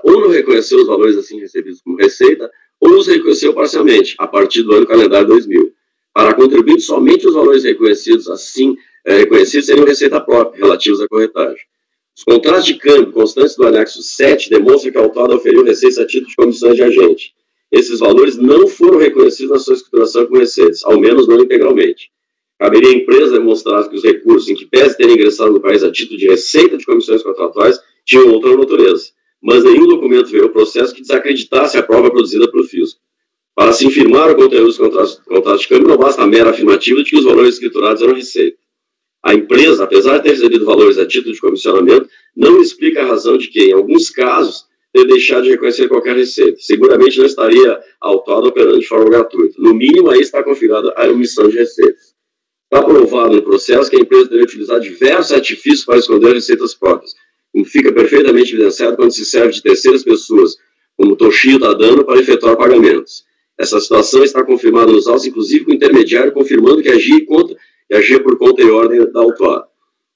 ou não reconheceu os valores assim recebidos como receita, ou os reconheceu parcialmente, a partir do ano calendário 2000. Para contribuinte, somente os valores reconhecidos reconhecidos seriam receita própria, relativos à corretagem. Os contratos de câmbio constantes do anexo 7 demonstram que a autuada oferiu receitas a título de comissões de agente. Esses valores não foram reconhecidos na sua escrituração como receitas, ao menos não integralmente. Caberia à empresa demonstrar que os recursos, em que pese terem ingressado no país a título de receita de comissões contratuais, tinham outra natureza, mas nenhum documento veio ao processo que desacreditasse a prova produzida pelo fisco. Para se infirmar o conteúdo dos contratos de câmbio, não basta a mera afirmativa de que os valores escriturados eram receita. A empresa, apesar de ter recebido valores a título de comissionamento, não explica a razão de que, em alguns casos, ter deixado de reconhecer qualquer receita. Seguramente não estaria autuado operando de forma gratuita. No mínimo, aí está configurada a omissão de receitas. Está provado no processo que a empresa deve utilizar diversos artifícios para esconder receitas próprias, como fica perfeitamente evidenciado quando se serve de terceiras pessoas, como Toshio Tadano, para efetuar pagamentos. Essa situação está confirmada nos autos, inclusive com o intermediário confirmando que agia por conta e ordem da autuada.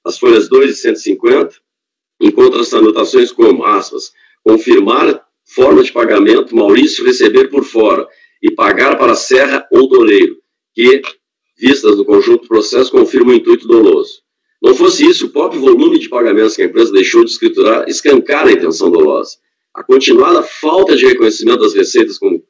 As folhas 2 e 150 encontram as anotações como, aspas, confirmar forma de pagamento, Maurício receber por fora e pagar para Serra ou Doleiro, que, vistas no conjunto do processo, confirma o intuito doloso. Não fosse isso, o próprio volume de pagamentos que a empresa deixou de escriturar escancara a intenção dolosa. A continuada falta de reconhecimento das receitas com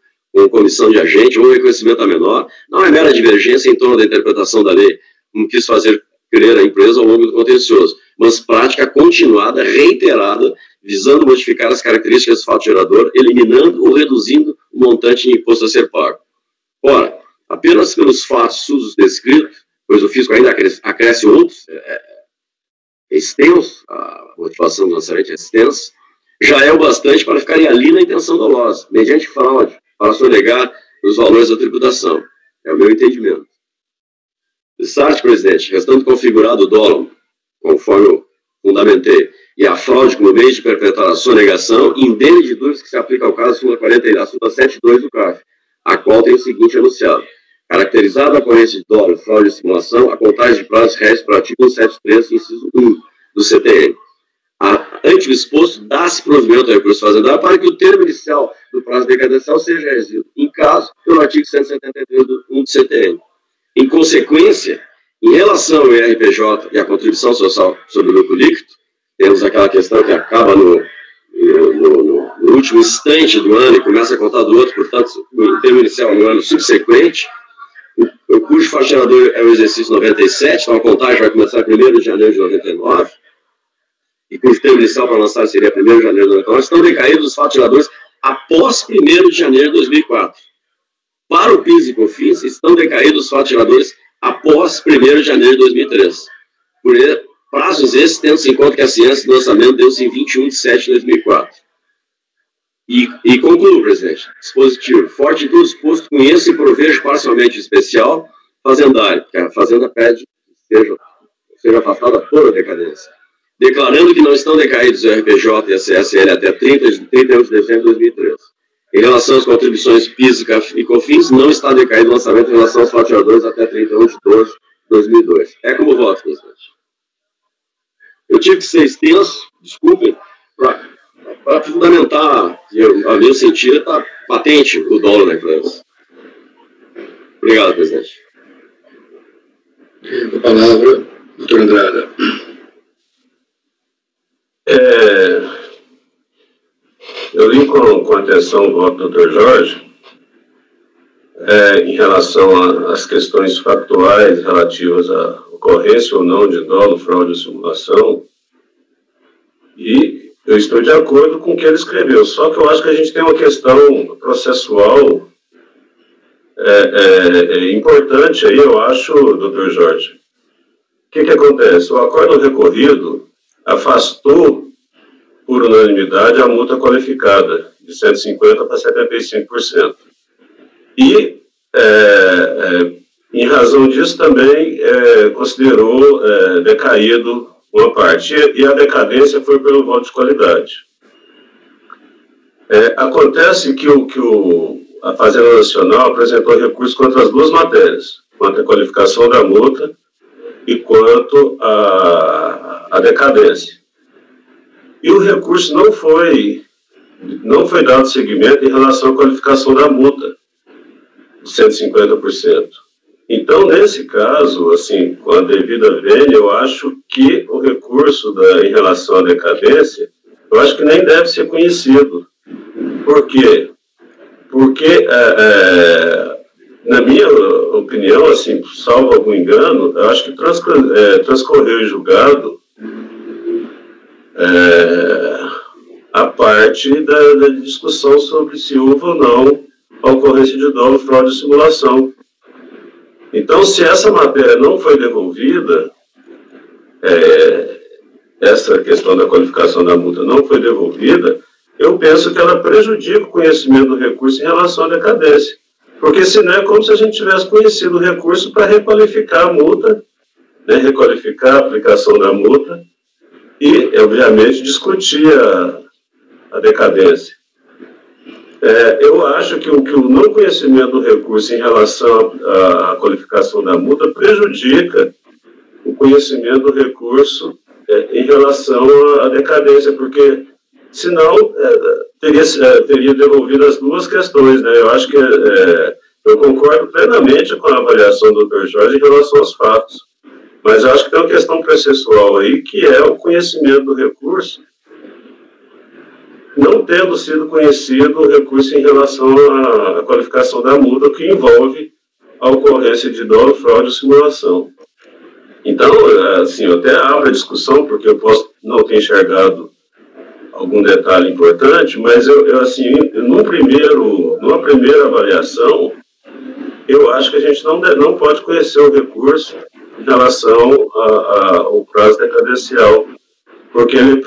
comissão de agente ou reconhecimento a menor não é mera divergência em torno da interpretação da lei, como quis fazer crer a empresa ao longo do contencioso, mas prática continuada, reiterada, visando modificar as características do fato gerador, eliminando ou reduzindo o montante de imposto a ser pago. Ora, apenas pelos fatos SUSOS descritos, pois o fisco ainda acresce outros, é extenso, a motivação do lançamento é extensa, já é o bastante para ficar ali na intenção dolosa, mediante fraude, para sonegar os valores da tributação. É o meu entendimento. De sorte, presidente, restando configurado o dolo, conforme eu fundamentei, e a fraude como meio de perpetrar a sonegação, indene de dúvidas que se aplica ao caso súmula 72 do CARF, a qual tem o seguinte enunciado. Caracterizada a ocorrência de dolo, fraude e simulação, a contagem de prazos réis para o artigo 173, inciso 1 do CTN. Ante o exposto, dá-se provimento ao recurso fazendário para que o termo inicial do prazo decadencial seja regido, em caso, pelo artigo 173 do 1 do CTN. Em consequência, em relação ao IRPJ e à contribuição social sobre o lucro líquido, temos aquela questão que acaba no último instante do ano e começa a contar do outro, portanto, o termo inicial no ano subsequente, o cujo faixa gerador é o exercício 97, então a contagem vai começar 1º de janeiro de 99, e cujo termo inicial para lançar seria 1º de janeiro de 99, estão decaídos os fatos geradores após 1º de janeiro de 2004. Para o PIS e COFINS, estão decaídos os fatos geradores após 1º de janeiro de 2003. Por prazos esses, tendo-se em conta que a ciência do lançamento deu-se em 21 de 7 de 2004. E concluo, presidente, dispositivo, forte em tudo exposto, conheço e provejo parcialmente especial fazendário, porque a fazenda pede que seja afastada toda a decadência, declarando que não estão decaídos o RPJ e a CSL até 31 de dezembro de 2013. Em relação às contribuições PIS e COFINS, não está decaído o lançamento em relação aos faturadores até 31 de 12 de 2002. É como voto, presidente. Eu tive que ser extenso, desculpem, para fundamentar, a meu sentido, está patente o dolo na empresa. Obrigado, presidente.
Com a palavra, doutor Andrada.
Eu li com atenção o voto do Dr. Jorge em relação às questões factuais relativas à ocorrência ou não de dolo, fraude ou simulação, e eu estou de acordo com o que ele escreveu, só que eu acho que a gente tem uma questão processual importante aí, eu acho, doutor Jorge. O que acontece? O acordo recorrido afastou por unanimidade a multa qualificada de 150% para 75%. E, em razão disso, também considerou decaído uma parte. E a decadência foi pelo voto de qualidade. Acontece que a Fazenda Nacional apresentou recurso contra as duas matérias, quanto a qualificação da multa e quanto a decadência. E o recurso não foi dado seguimento em relação à qualificação da multa, de 150%. Então, nesse caso, assim, com a devida vênia, eu acho que o recurso em relação à decadência, eu acho que nem deve ser conhecido. Por quê? Porque, na minha opinião, assim, salvo algum engano, eu acho que transcorreu em julgado a parte da discussão sobre se houve ou não a ocorrência de dolo, fraude e simulação. Então, se essa matéria não foi devolvida, essa questão da qualificação da multa não foi devolvida, eu penso que ela prejudica o conhecimento do recurso em relação à decadência. Porque senão é como se a gente tivesse conhecido o recurso para requalificar a multa, né, requalificar a aplicação da multa e, obviamente, discutir a decadência. Eu acho que o não conhecimento do recurso em relação à qualificação da multa prejudica o conhecimento do recurso em relação à decadência, porque senão teria devolvido as duas questões, né? Eu acho que eu concordo plenamente com a avaliação do Dr. Jorge em relação aos fatos, mas eu acho que tem uma questão processual aí, que é o conhecimento do recurso, não tendo sido conhecido o recurso em relação à qualificação da multa, que envolve a ocorrência de dolo, fraude ou simulação. Então, assim, eu até abro a discussão, porque eu posso não ter enxergado algum detalhe importante, mas eu assim, numa primeira avaliação, eu acho que a gente não pode conhecer o recurso em relação ao prazo decadencial, porque ele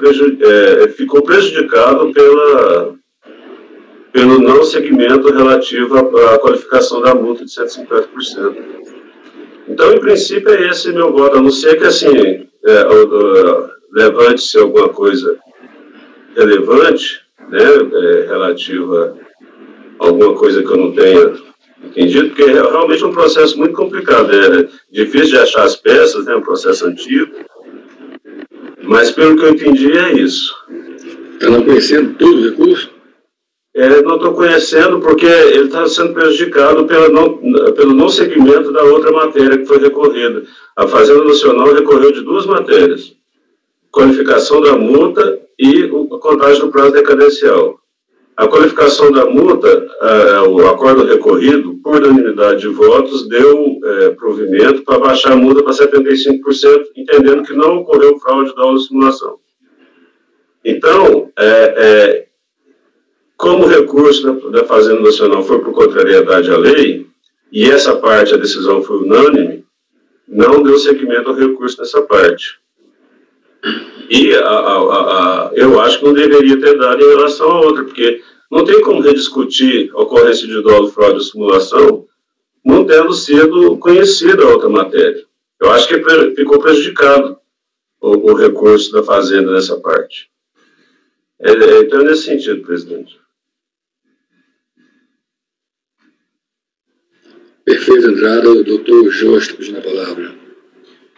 ficou prejudicado pelo não segmento relativo à qualificação da multa de 150%. Então, em princípio, é esse meu voto, a não ser que, assim, levante-se alguma coisa relevante, né, relativa a alguma coisa que eu não tenha entendido, porque é realmente um processo muito complicado, é difícil de achar as peças, né, um processo antigo, mas pelo que eu entendi é isso.
Está não conhecendo todo o recurso?
Não estou conhecendo porque ele está sendo prejudicado pelo não seguimento da outra matéria que foi recorrida. A Fazenda Nacional recorreu de duas matérias: qualificação da multa e a contagem do prazo decadencial. A qualificação da multa, o acordo recorrido, por unanimidade de votos, deu provimento para baixar a multa para 75%, entendendo que não ocorreu fraude, dolo ou simulação. Então, como o recurso da Fazenda Nacional foi por contrariedade à lei, e essa parte, a decisão foi unânime, não deu seguimento ao recurso nessa parte. E eu acho que não deveria ter dado em relação a outra, porque não tem como rediscutir a ocorrência de dolo, fraude ou simulação não tendo sido conhecida a outra matéria. Eu acho que ficou prejudicado o recurso da Fazenda nessa parte. Então, nesse sentido, presidente.
Perfeito, Andrada. O doutor Jorge pedindo a palavra.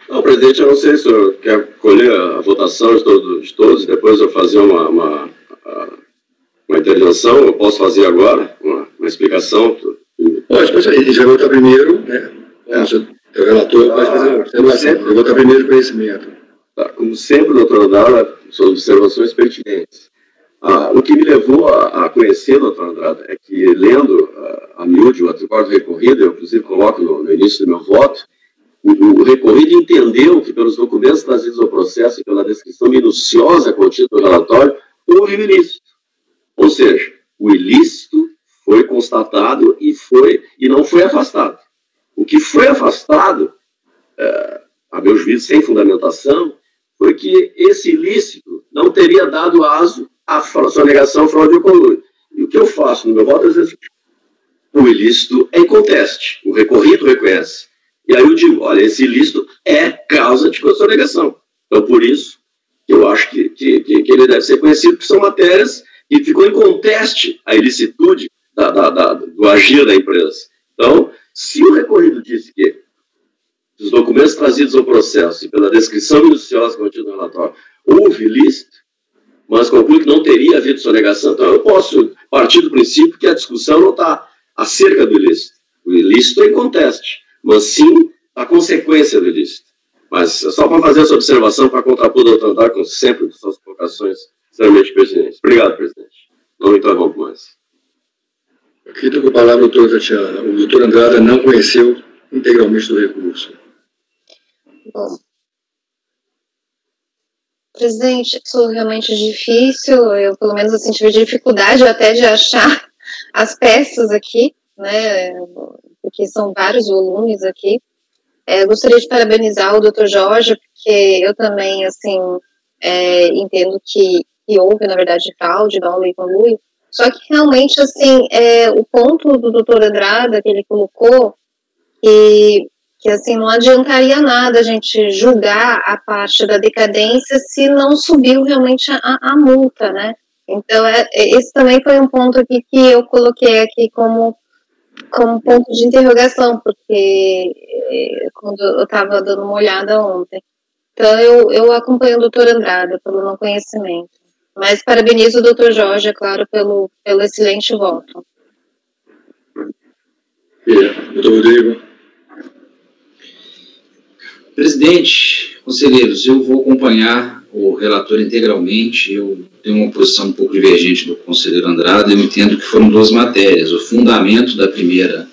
Não, presidente, eu não sei se o senhor quer colher a votação de todos, depois eu fazer uma intervenção, eu posso fazer agora, uma explicação.
Pode, mas ele já vai votar primeiro, né? O relator pode fazer uma observação. Eu vou votar primeiro conhecimento.
Tá, como sempre, doutor Andrada, suas observações pertinentes. O que me levou a conhecer, doutor Andrada, é que, lendo a miúde o acordo recorrido, eu inclusive coloco no início do meu voto, o recorrido entendeu que, pelos documentos trazidos ao processo e pela descrição minuciosa contida no relatório, houve ilícito. Ou seja, o ilícito foi constatado e não foi afastado. O que foi afastado, a meu juízo, sem fundamentação, foi que esse ilícito não teria dado aso à sonegação, fraude ou conluio. E o que eu faço no meu voto é dizer: o ilícito é inconteste, o recorrido reconhece. E aí eu digo: olha, esse ilícito é causa de sonegação. Então, por isso, eu acho que ele deve ser conhecido, porque são matérias que ficou em conteste a ilicitude do agir da empresa. Então, se o recorrido disse que os documentos trazidos ao processo e pela descrição minuciosa contida no relatório houve ilícito, mas conclui que não teria havido sonegação, então eu posso partir do princípio que a discussão não está acerca do ilícito. O ilícito é inconteste. mas sim a consequência do ilícito. Mas só para fazer essa observação, para contrapor o doutor André, como sempre, com suas colocações extremamente pertinentes. Obrigado, presidente. Não me interrompo mais.
Aqui estou com a palavra, doutor Tatiana. O doutor Andrada não conheceu integralmente do recurso.
Bom, presidente, isso realmente é difícil. Eu, pelo menos, assim, tive dificuldade até de achar as peças aqui, né? Porque são vários volumes aqui. Gostaria de parabenizar o Dr. Jorge, porque eu também, assim, entendo que houve, na verdade, fraude, dolo e conluio. Só que, realmente, assim, o ponto do Dr. Andrada que ele colocou, que, assim, não adiantaria nada a gente julgar a parte da decadência se não subiu realmente a multa, né? Então, esse também foi um ponto aqui que eu coloquei aqui como ponto de interrogação, porque quando eu estava dando uma olhada ontem. Então, eu acompanho o doutor Andrada pelo não conhecimento. Mas parabenizo o doutor Jorge, é claro, pelo excelente voto.
Doutor Rodrigo.
Presidente, conselheiros, eu vou acompanhar o relator integralmente. Eu tenho uma posição um pouco divergente do conselheiro Andrada. Eu entendo que foram duas matérias. O fundamento da primeira,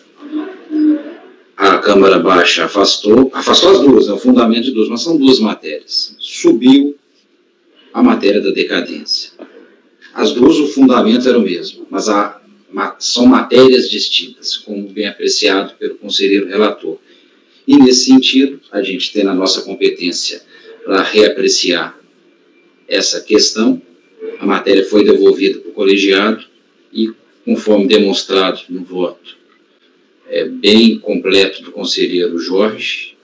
a Câmara Baixa afastou as duas, o fundamento de duas, mas são duas matérias. Subiu a matéria da decadência. As duas, o fundamento era o mesmo, mas são matérias distintas, como bem apreciado pelo conselheiro relator. E, nesse sentido, a gente tem na nossa competência para reapreciar essa questão. A matéria foi devolvida para o colegiado e, conforme demonstrado no voto bem completo do conselheiro Jorge,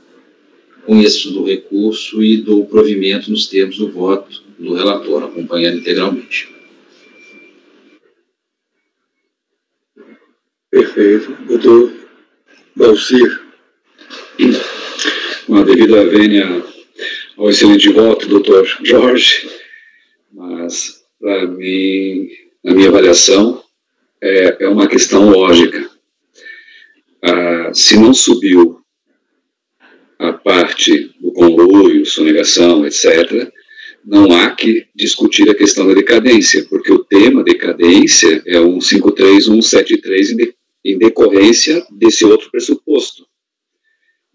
conheço do recurso e do provimento nos termos do voto do relator, acompanhando integralmente.
Perfeito. Doutor Balcir.
Uma devida vênia ao excelente voto, doutor Jorge, mas, para mim, na minha avaliação, é uma questão lógica. Se não subiu a parte do conluio, sonegação, etc., não há que discutir a questão da decadência, porque o tema decadência é 153, 173 em decorrência desse outro pressuposto.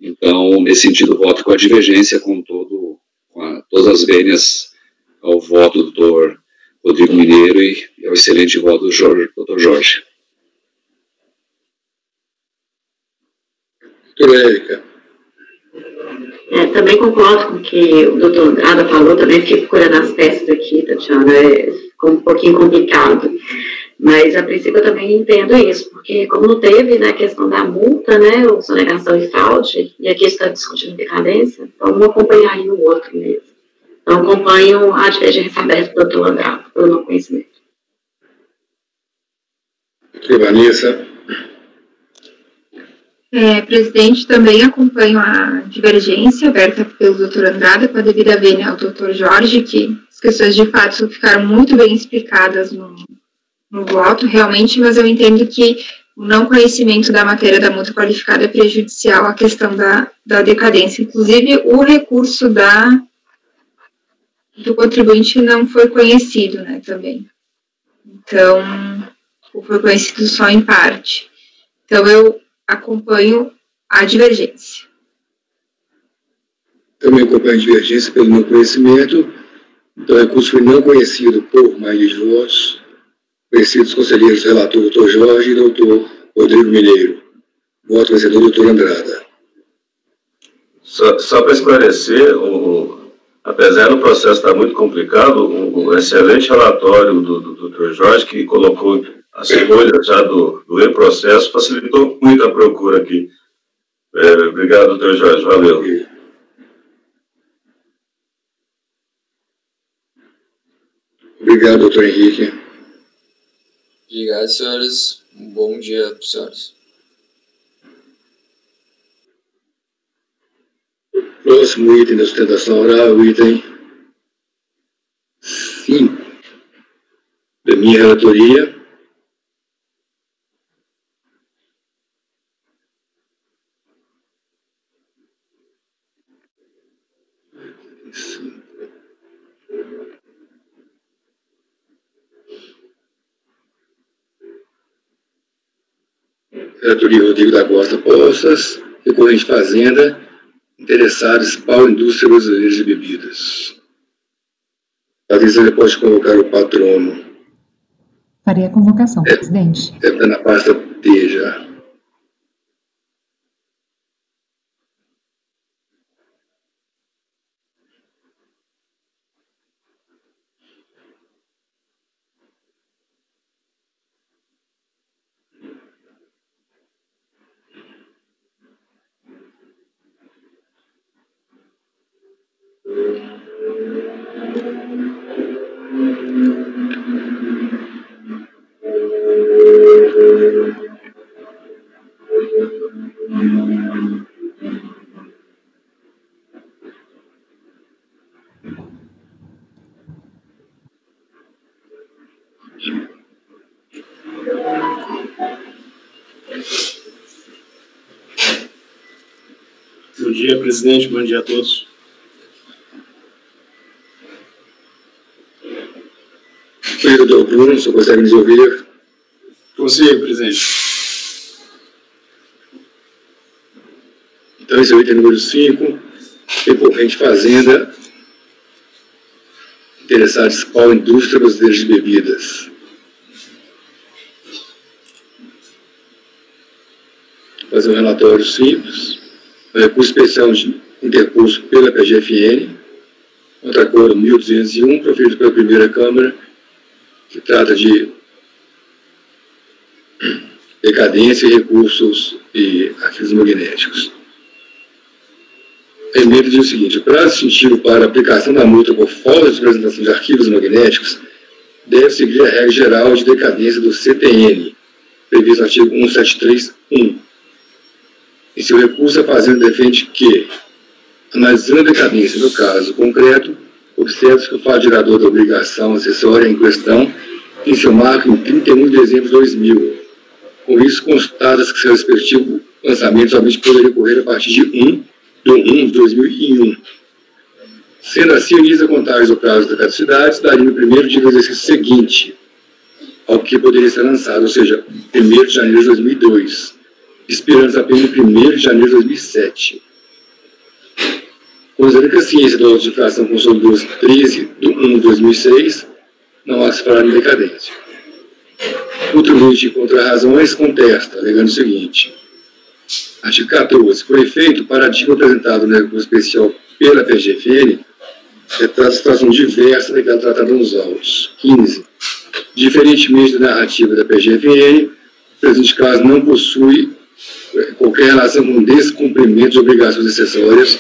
Então, nesse sentido, voto com a divergência com todas as vênias ao voto do doutor Rodrigo Mineiro e ao excelente voto do doutor Jorge.
Doutora Érica.
Também concordo com o que o doutor Andrada falou, também fiquei procurando as peças aqui, Tatiana, ficou um pouquinho complicado. Mas, a princípio, eu também entendo isso, porque como não teve, né, a questão da multa, né, ou sonegação e fraude, e aqui está discutindo decadência, então um acompanharia o outro mesmo. Então, acompanho a divergência aberta do doutor Andrada, pelo não conhecimento.
Doutora Vanessa.
Presidente, também acompanho a divergência aberta pelo doutor Andrada, com a devida vênia ao doutor Jorge, que as questões de fato ficaram muito bem explicadas no voto, realmente, mas eu entendo que o não conhecimento da matéria da multa qualificada é prejudicial à questão da decadência. Inclusive, o recurso do contribuinte não foi conhecido, né, também. Então, foi conhecido só em parte. Então, eu acompanho a divergência.
Também acompanho a divergência pelo não conhecimento. Então, o recurso foi não conhecido por maioria de votos. Conhecidos conselheiros relator doutor Jorge e doutor Rodrigo Mineiro. Voto vencedor doutor Andrada.
Só para esclarecer, apesar do processo estar muito complicado, o excelente relatório do doutor Jorge, que colocou as folhas já do e-processo, facilitou muito a procura aqui. Obrigado, doutor Jorge. Valeu.
Obrigado, doutor Henrique.
Obrigado, senhores. Um bom dia para os senhores.
Próximo item da sustentação oral, o item 5 da minha relatoria. Relatoria Rodrigo da Costa Poças, recorrente Fazenda, interessados Pau Indústria Brasileira de Bebidas. Patrícia, pode convocar o patrono.
Farei a convocação, presidente.
Deve estar na pasta D já.
Bom dia, presidente. Bom dia a todos.
Vereador Bruno, o senhor consegue nos ouvir?
Consigo, presidente.
Então, esse é o item número 5, recorrente Fazenda, interessados Pau Indústria Brasileira de Bebidas. Vou fazer um relatório simples. O recurso especial interposto pela PGFN, contra acordo 1201, proferido pela primeira Câmara, que trata de decadência e recursos e arquivos magnéticos. A emenda diz o seguinte: o prazo distintivo para a aplicação da multa por falta de apresentação de arquivos magnéticos deve seguir a regra geral de decadência do CTN, previsto no artigo 173.1. Em seu recurso, a Fazenda defende que, analisando a decadência no caso concreto, observa que o fato gerador da obrigação acessória em questão tem seu marco em 31 de dezembro de 2000. Com isso, constata-se que seu respectivo lançamento somente poderia ocorrer a partir de 1/1 de 2001. Sendo assim, unida a contagem do prazo da caducidade, daria no primeiro dia do exercício seguinte ao que poderia ser lançado, ou seja, 1º de janeiro de 2002, expirando apenas no 1º de janeiro de 2007. Considerando que a ciência da notificação consolidou-se 13/1 de 2006, não há que se falar em decadência. O contribuinte contra razões contesta, alegando o seguinte: artigo 14. Por efeito, o paradigma apresentado no recurso especial pela PGFN retrata situação diversa daquela tratada nos autos. 15. Diferentemente da narrativa da PGFN, o presente caso não possui qualquer relação com descumprimento de obrigações acessórias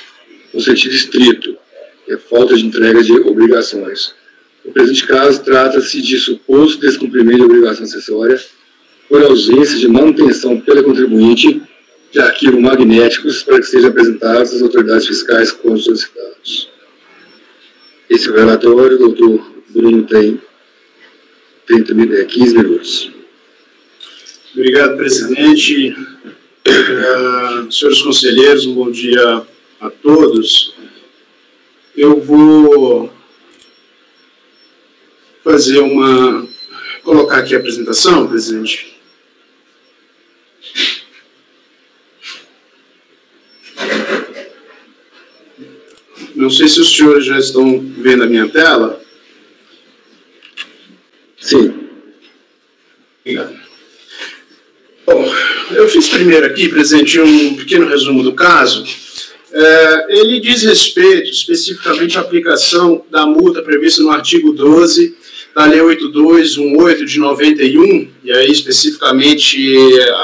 no sentido estrito, que é falta de entrega de obrigações. No presente caso, trata-se de suposto descumprimento de obrigação acessória por ausência de manutenção pela contribuinte de arquivos magnéticos para que sejam apresentados às autoridades fiscais quando solicitados. Esse é o relatório. O doutor Bruno tem 15 minutos.
Obrigado, presidente. Senhores conselheiros, um bom dia a todos. Eu vou colocar aqui a apresentação, presidente. Não sei se os senhores já estão vendo a minha tela.
Sim.
Obrigado. Bom, eu fiz primeiro aqui, presidente, um pequeno resumo do caso. Ele diz respeito especificamente à aplicação da multa prevista no artigo 12 da Lei 8218 de 91, e aí especificamente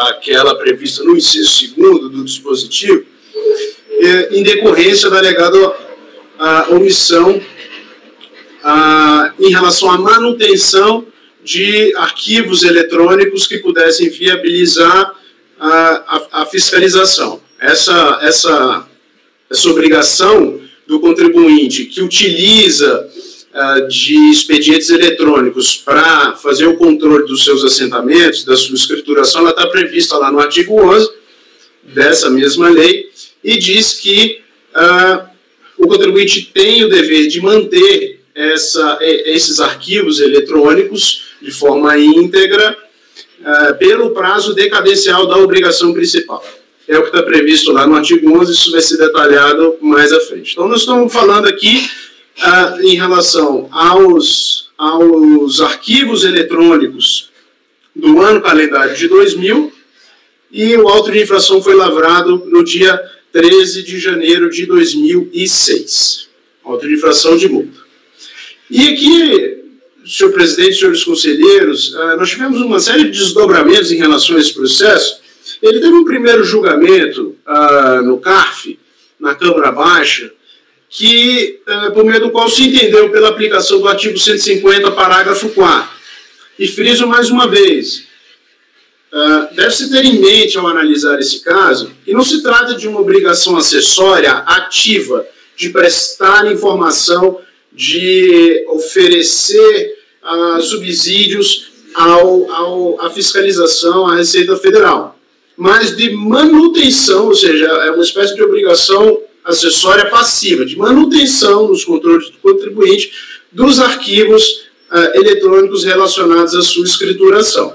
aquela prevista no inciso 2º do dispositivo, em decorrência da alegada omissão em relação à manutenção de arquivos eletrônicos que pudessem viabilizar a fiscalização. Essa obrigação do contribuinte que utiliza de expedientes eletrônicos para fazer o controle dos seus assentamentos, da sua escrituração, ela está prevista lá no artigo 11 dessa mesma lei, e diz que o contribuinte tem o dever de manter esses arquivos eletrônicos de forma íntegra, pelo prazo decadencial da obrigação principal. É o que está previsto lá no artigo 11, isso vai ser detalhado mais à frente. Então, nós estamos falando aqui em relação aos arquivos eletrônicos do ano calendário de 2000, e o auto de infração foi lavrado no dia 13 de janeiro de 2006. Auto de infração de multa. E aqui, senhor presidente, senhores conselheiros, nós tivemos uma série de desdobramentos em relação a esse processo. Ele teve um primeiro julgamento no CARF, na Câmara Baixa, que, por meio do qual se entendeu pela aplicação do artigo 150, parágrafo 4. E friso mais uma vez, deve-se ter em mente, ao analisar esse caso, que não se trata de uma obrigação acessória ativa de prestar informação, de oferecer subsídios à fiscalização, à Receita Federal, mas de manutenção, ou seja, é uma espécie de obrigação acessória passiva, de manutenção nos controles do contribuinte dos arquivos eletrônicos relacionados à sua escrituração.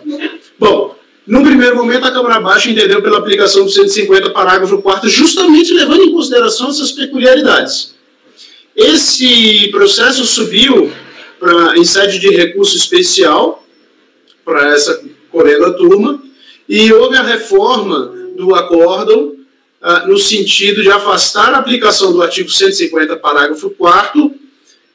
Bom, no primeiro momento, a Câmara Baixa entendeu pela aplicação do 150, parágrafo 4º, justamente levando em consideração essas peculiaridades. Esse processo subiu em sede de recurso especial para essa correndo turma, e houve a reforma do acórdão no sentido de afastar a aplicação do artigo 150, parágrafo 4º,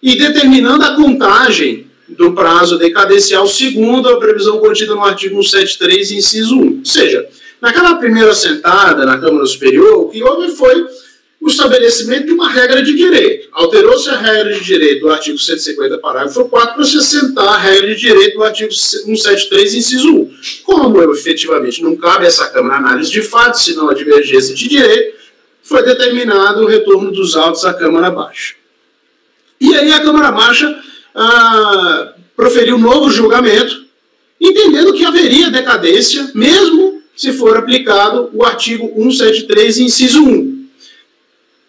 e determinando a contagem do prazo decadencial segundo a previsão contida no artigo 173, inciso 1. Ou seja, naquela primeira sentada na Câmara Superior, o que houve foi o estabelecimento de uma regra de direito. Alterou-se a regra de direito do artigo 150, parágrafo 4, para se assentar a regra de direito do artigo 173, inciso 1. Como efetivamente não cabe a essa Câmara análise de fato, senão a divergência de direito, foi determinado o retorno dos autos à Câmara Baixa. E aí a Câmara Baixa proferiu um novo julgamento, entendendo que haveria decadência, mesmo se for aplicado o artigo 173, inciso 1.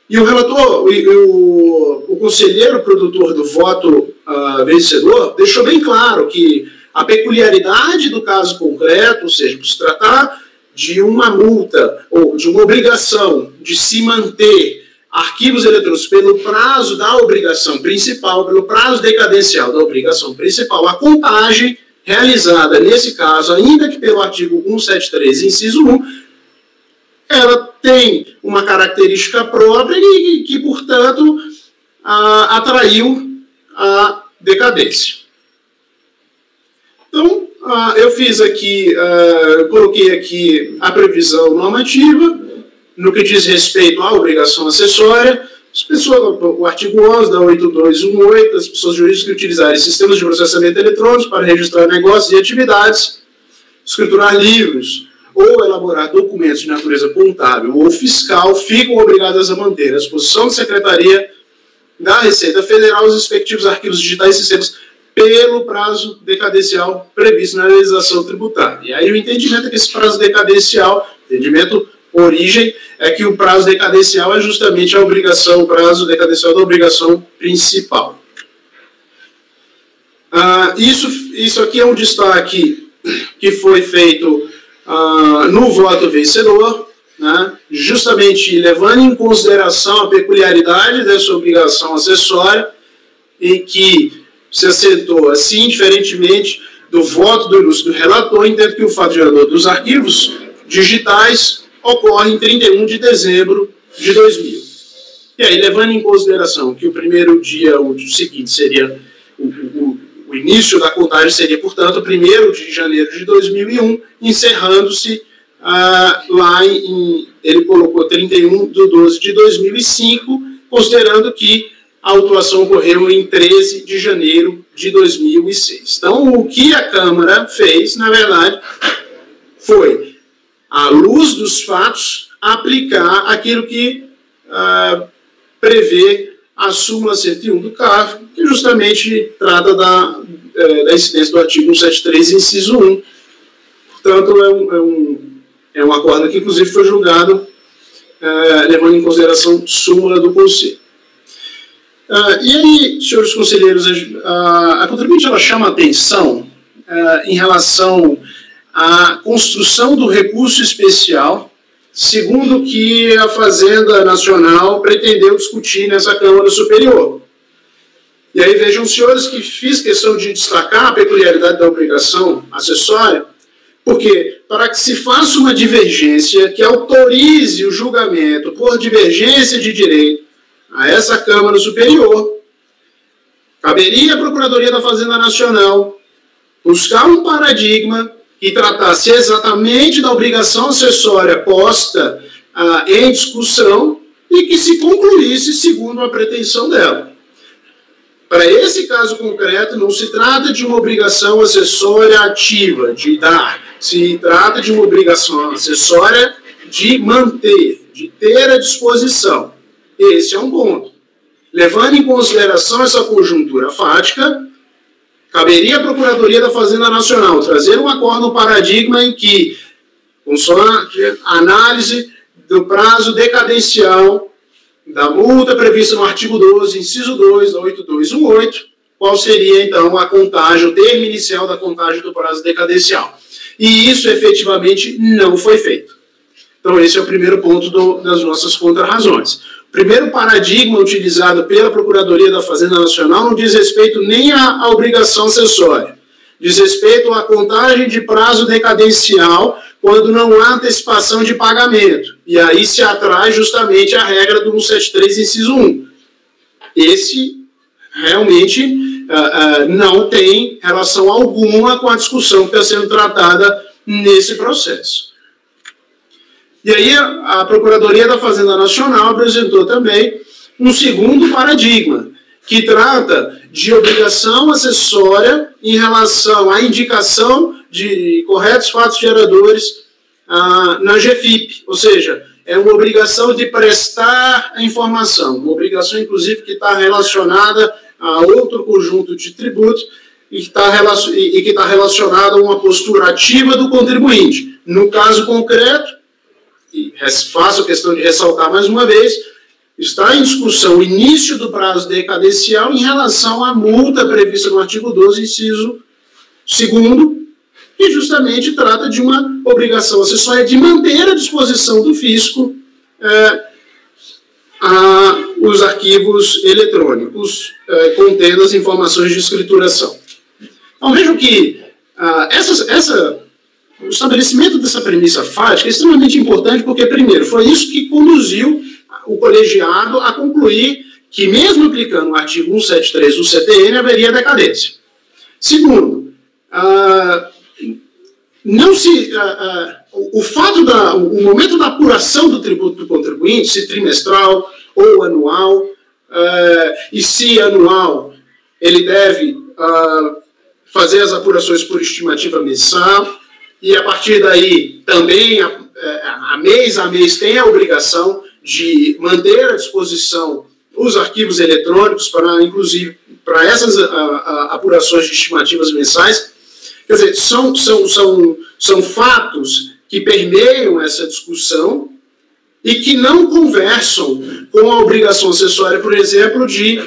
E o relator, o conselheiro produtor do voto vencedor, deixou bem claro que a peculiaridade do caso concreto, ou seja, por se tratar de uma multa ou de uma obrigação de se manter arquivos eletrônicos pelo prazo da obrigação principal, pelo prazo decadencial da obrigação principal, a contagem realizada nesse caso, ainda que pelo artigo 173, inciso 1, ela tem uma característica própria e que, portanto, atraiu a decadência. Então, eu fiz aqui, coloquei aqui a previsão normativa, no que diz respeito à obrigação acessória. O artigo 11 da 8218, as pessoas jurídicas que utilizarem sistemas de processamento eletrônico para registrar negócios e atividades, escriturar livros, ou elaborar documentos de natureza contábil ou fiscal, ficam obrigadas a manter à disposição da Secretaria da Receita Federal os respectivos arquivos digitais e sistemas pelo prazo decadencial previsto na legislação tributária. E aí o entendimento é que esse prazo decadencial, entendimento origem, é que o prazo decadencial é justamente a obrigação, o prazo decadencial da obrigação principal. Isso aqui é um destaque que foi feito no voto vencedor, né, justamente levando em consideração a peculiaridade dessa obrigação acessória, em que se assentou assim, diferentemente do voto do ilustre relator, entendo que o fato gerador dos arquivos digitais ocorre em 31 de dezembro de 2000. E aí, levando em consideração que o primeiro dia útil seguinte seria o início da contagem seria, portanto, 1º de janeiro de 2001, encerrando-se lá ele colocou 31 de 12 de 2005, considerando que a autuação ocorreu em 13 de janeiro de 2006. Então, o que a Câmara fez, na verdade, foi, à luz dos fatos, aplicar aquilo que prevê a súmula 101 do CARF, que justamente trata da incidência do artigo 173, inciso 1. Portanto, é um acordo que, inclusive, foi julgado levando em consideração súmula do Conselho. E aí, senhores conselheiros, a contribuinte ela chama atenção em relação a construção do recurso especial, segundo o que a Fazenda Nacional pretendeu discutir nessa Câmara Superior. E aí vejam, senhores, que fiz questão de destacar a peculiaridade da obrigação acessória, porque para que se faça uma divergência que autorize o julgamento por divergência de direito a essa Câmara Superior, caberia à Procuradoria da Fazenda Nacional buscar um paradigma que tratasse exatamente da obrigação acessória posta em discussão e que se concluísse segundo a pretensão dela. Para esse caso concreto, não se trata de uma obrigação acessória ativa, de dar, se trata de uma obrigação acessória de manter, de ter à disposição. Esse é um ponto. Levando em consideração essa conjuntura fática, caberia à Procuradoria da Fazenda Nacional trazer um acordo, um paradigma em que, consoante a análise do prazo decadencial da multa prevista no artigo 12, inciso 2 da 8218, qual seria, então, a contagem, o termo inicial da contagem do prazo decadencial. E isso, efetivamente, não foi feito. Então, esse é o primeiro ponto das nossas contrarrazões. O primeiro paradigma utilizado pela Procuradoria da Fazenda Nacional não diz respeito nem à obrigação acessória, diz respeito à contagem de prazo decadencial quando não há antecipação de pagamento. E aí se atrai justamente a regra do 173, inciso 1. Esse realmente não tem relação alguma com a discussão que está sendo tratada nesse processo. E aí a Procuradoria da Fazenda Nacional apresentou também um segundo paradigma, que trata de obrigação acessória em relação à indicação de corretos fatos geradores na GFIP, ou seja, é uma obrigação de prestar a informação, uma obrigação, inclusive, que está relacionada a outro conjunto de tributos e que está relacionada a uma postura ativa do contribuinte. No caso concreto, e faço questão de ressaltar mais uma vez, está em discussão o início do prazo decadencial em relação à multa prevista no artigo 12, inciso 2º, que justamente trata de uma obrigação acessória de manter à disposição do fisco os arquivos eletrônicos contendo as informações de escrituração. Então vejam que o estabelecimento dessa premissa fática é extremamente importante porque, primeiro, foi isso que conduziu o colegiado a concluir que, mesmo aplicando o artigo 173 do CTN, haveria decadência. Segundo, o momento da apuração do tributo do contribuinte, se trimestral ou anual, e se anual, ele deve fazer as apurações por estimativa mensal, e a partir daí também, mês a mês, tem a obrigação de manter à disposição os arquivos eletrônicos para, inclusive, para essas apurações de estimativas mensais. Quer dizer, são fatos que permeiam essa discussão e que não conversam com a obrigação acessória, por exemplo, de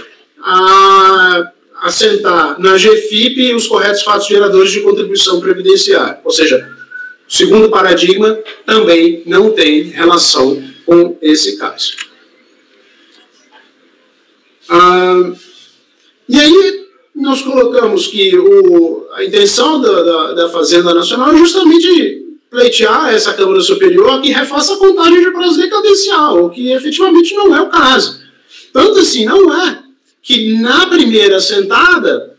assentar na GFIP os corretos fatos geradores de contribuição previdenciária. Ou seja, o segundo paradigma também não tem relação com esse caso. E aí nós colocamos que a intenção da Fazenda Nacional é justamente pleitear essa Câmara Superior que refaça a contagem de prazo decadencial, o que efetivamente não é o caso. Tanto assim não é que na primeira sentada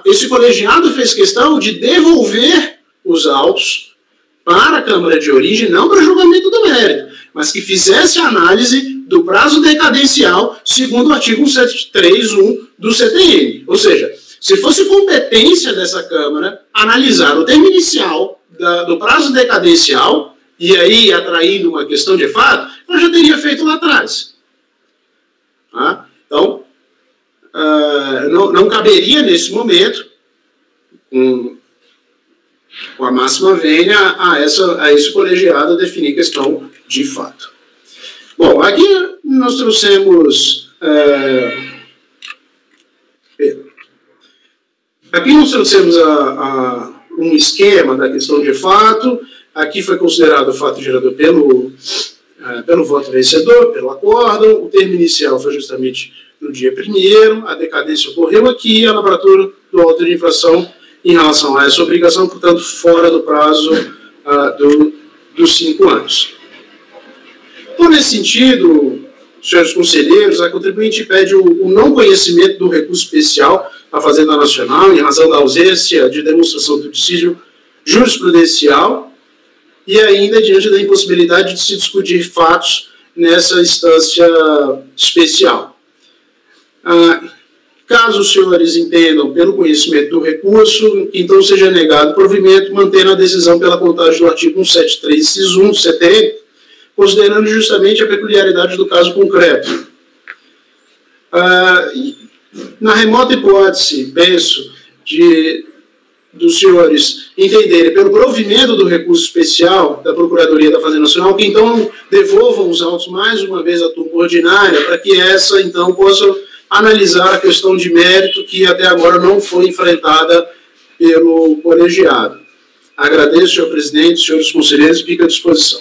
esse colegiado fez questão de devolver os autos para a Câmara de origem, não para julgamento do mérito, mas que fizesse a análise do prazo decadencial segundo o artigo 173.1 do CTN. Ou seja, se fosse competência dessa Câmara analisar o termo inicial do prazo decadencial, e aí atraindo uma questão de fato, ela já teria feito lá atrás. Então, não caberia nesse momento, com a máxima vênia, a esse colegiado definir questão de fato. Bom, aqui nós trouxemos um esquema da questão de fato. Aqui foi considerado o fato gerador pelo voto vencedor, pelo acórdão. O termo inicial foi justamente no dia 1º, a decadência ocorreu aqui e a lavratura do auto de infração em relação a essa obrigação, portanto, fora do prazo dos 5 anos. Então, nesse sentido, senhores conselheiros, a contribuinte pede o não conhecimento do recurso especial à Fazenda Nacional em razão da ausência de demonstração do dissídio jurisprudencial e ainda diante da impossibilidade de se discutir fatos nessa instância especial. Caso os senhores entendam pelo conhecimento do recurso, então seja negado provimento, mantendo a decisão pela contagem do artigo 173, inciso 1 do CTN, considerando justamente a peculiaridade do caso concreto. Na remota hipótese, penso, dos senhores entenderem pelo provimento do recurso especial da Procuradoria da Fazenda Nacional, que então devolvam os autos mais uma vez à turma ordinária, para que essa, então, possa analisar a questão de mérito que até agora não foi enfrentada pelo colegiado. Agradeço, senhor presidente, senhores conselheiros, fico à disposição.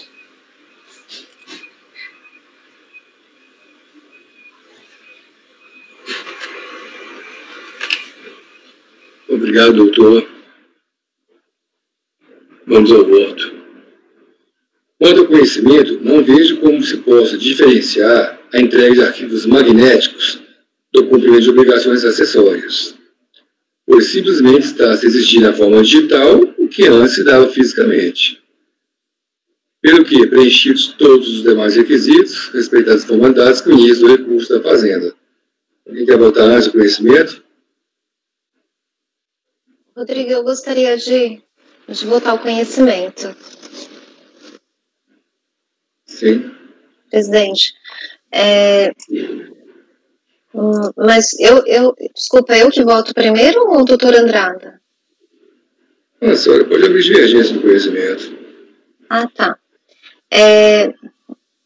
Obrigado, doutor. Vamos ao voto. Quanto ao conhecimento, não vejo como se possa diferenciar a entrega de arquivos magnéticos do cumprimento de obrigações acessórias, pois simplesmente está a se exigir na forma digital o que antes se dava fisicamente. Pelo que, preenchidos todos os demais requisitos, respeitadas as formalidades que o início do recurso da Fazenda. Alguém quer votar antes do conhecimento?
Rodrigo, eu gostaria de votar o conhecimento.
Sim.
Presidente, mas desculpa, eu que voto primeiro ou o doutor Andrada?
A senhora pode abrir divergência no conhecimento.
Ah, tá.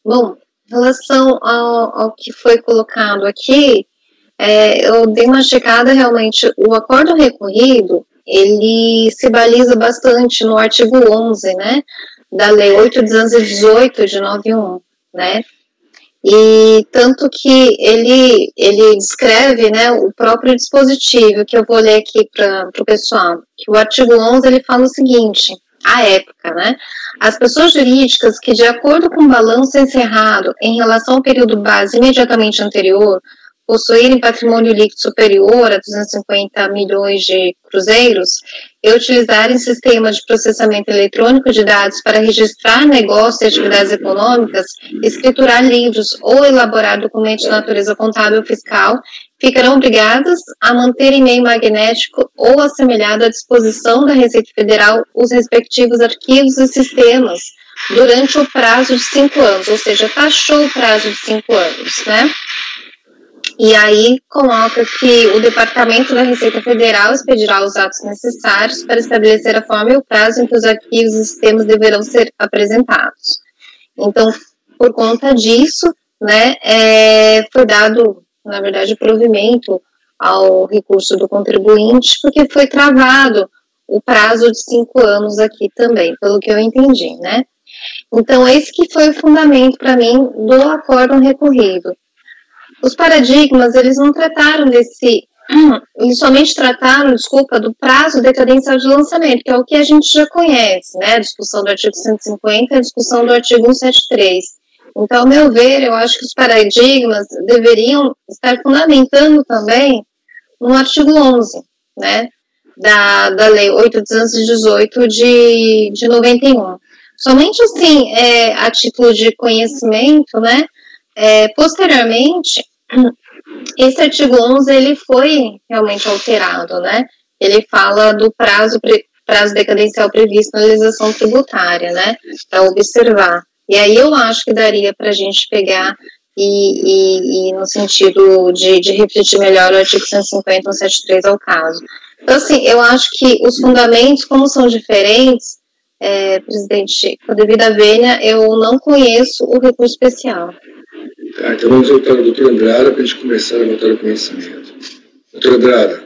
Bom, em relação ao que foi colocado aqui, eu dei uma checada, realmente, o acordo recorrido, ele se baliza bastante no artigo 11, né, da Lei 8.218 de 91, né, e tanto que ele descreve, né, o próprio dispositivo, que eu vou ler aqui para o pessoal, que o artigo 11, ele fala o seguinte, à época, né, as pessoas jurídicas que, de acordo com o balanço encerrado em relação ao período base imediatamente anterior, possuírem patrimônio líquido superior a 250 milhões de cruzeiros e utilizarem sistema de processamento eletrônico de dados para registrar negócios e atividades econômicas, escriturar livros ou elaborar documentos de natureza contábil ou fiscal, ficarão obrigadas a manter em meio magnético ou assemelhado à disposição da Receita Federal os respectivos arquivos e sistemas durante o prazo de 5 anos, ou seja, taxou o prazo de 5 anos, né? E aí coloca que o Departamento da Receita Federal expedirá os atos necessários para estabelecer a forma e o prazo em que os arquivos e sistemas deverão ser apresentados. Então, por conta disso, né, foi dado, na verdade, provimento ao recurso do contribuinte, porque foi travado o prazo de 5 anos aqui também, pelo que eu entendi, né. Então, esse que foi o fundamento, para mim, do acórdão recorrido. Os paradigmas, eles não trataram eles somente trataram, do prazo decadencial de lançamento, que é o que a gente já conhece, né, a discussão do artigo 150 e a discussão do artigo 173. Então, ao meu ver, eu acho que os paradigmas deveriam estar fundamentando também no artigo 11, né, da Lei 8.218 de 91. Somente assim, a título de conhecimento, né, posteriormente, esse artigo 11, ele foi realmente alterado, né? Ele fala do prazo decadencial previsto na legislação tributária, né? Para observar. E aí eu acho que daria para a gente pegar e no sentido de refletir melhor o artigo 150 e 173 ao caso. Então, assim, eu acho que os fundamentos, como são diferentes, presidente, com a devida vênia, eu não conheço o recurso especial.
Tá, então vamos voltar ao doutor Andrada para a gente começar a voltar ao conhecimento. Doutor Andrada.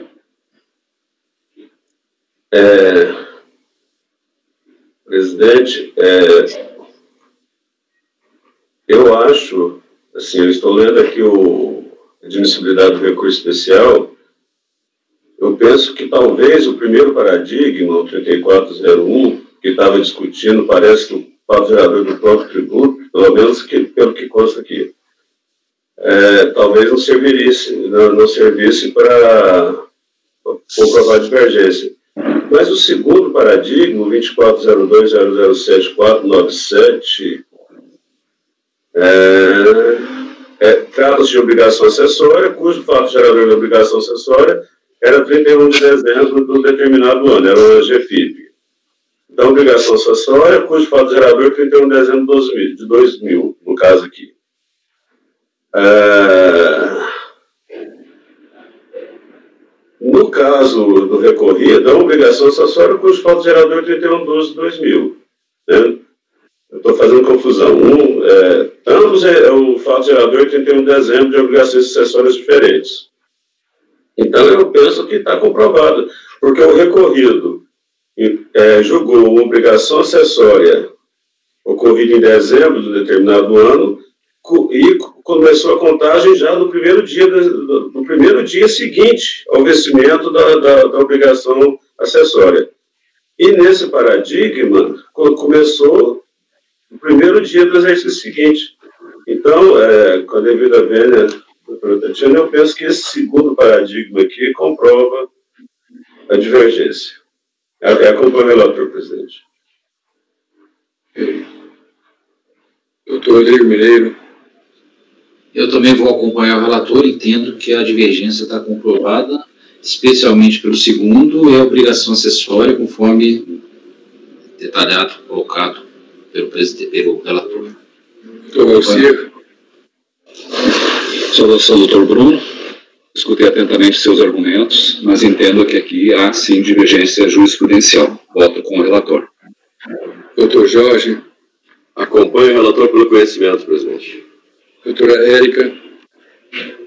presidente, eu acho, assim, eu estou lendo aqui a admissibilidade do recurso especial, eu penso que talvez o primeiro paradigma, o 3401, que estava discutindo, parece que o fato gerador do próprio tributo, pelo menos pelo que consta aqui, talvez não servisse para comprovar a divergência. Mas o segundo paradigma, o 2402.007.497, trata-se de obrigação acessória, cujo fato gerador da obrigação acessória era 31 de dezembro do determinado ano, era o GFIP. Então, obrigação acessória, cujo fato gerador é 31 de dezembro de 2000, no caso aqui. No caso do recorrido, é uma obrigação acessória, cujo fato gerador é 31 de 12 de 2000. Né? Eu estou fazendo confusão. Ambos o fato gerador é 31 de dezembro de obrigações acessórias diferentes. Então, eu penso que está comprovado, porque o recorrido julgou uma obrigação acessória ocorrida em dezembro de determinado ano e começou a contagem já no primeiro dia seguinte ao vencimento da obrigação acessória. E nesse paradigma, começou no primeiro dia do exercício seguinte. Então, com a devida vênia, doutora Tatiana, eu penso que esse segundo paradigma aqui comprova a divergência. Acompanha o relator, presidente.
Doutor Rodrigo Mineiro.
Eu também vou acompanhar o relator, entendo que a divergência está comprovada, especialmente pelo segundo, e a obrigação acessória, conforme detalhado, colocado pelo relator.
Doutor Garcia.
Saudação, doutor Bruno. Escutei atentamente seus argumentos, mas entendo que aqui há, sim, divergência jurisprudencial. Voto com o relator.
Doutor Jorge.
Acompanho o relator pelo conhecimento, presidente.
Doutora Érica.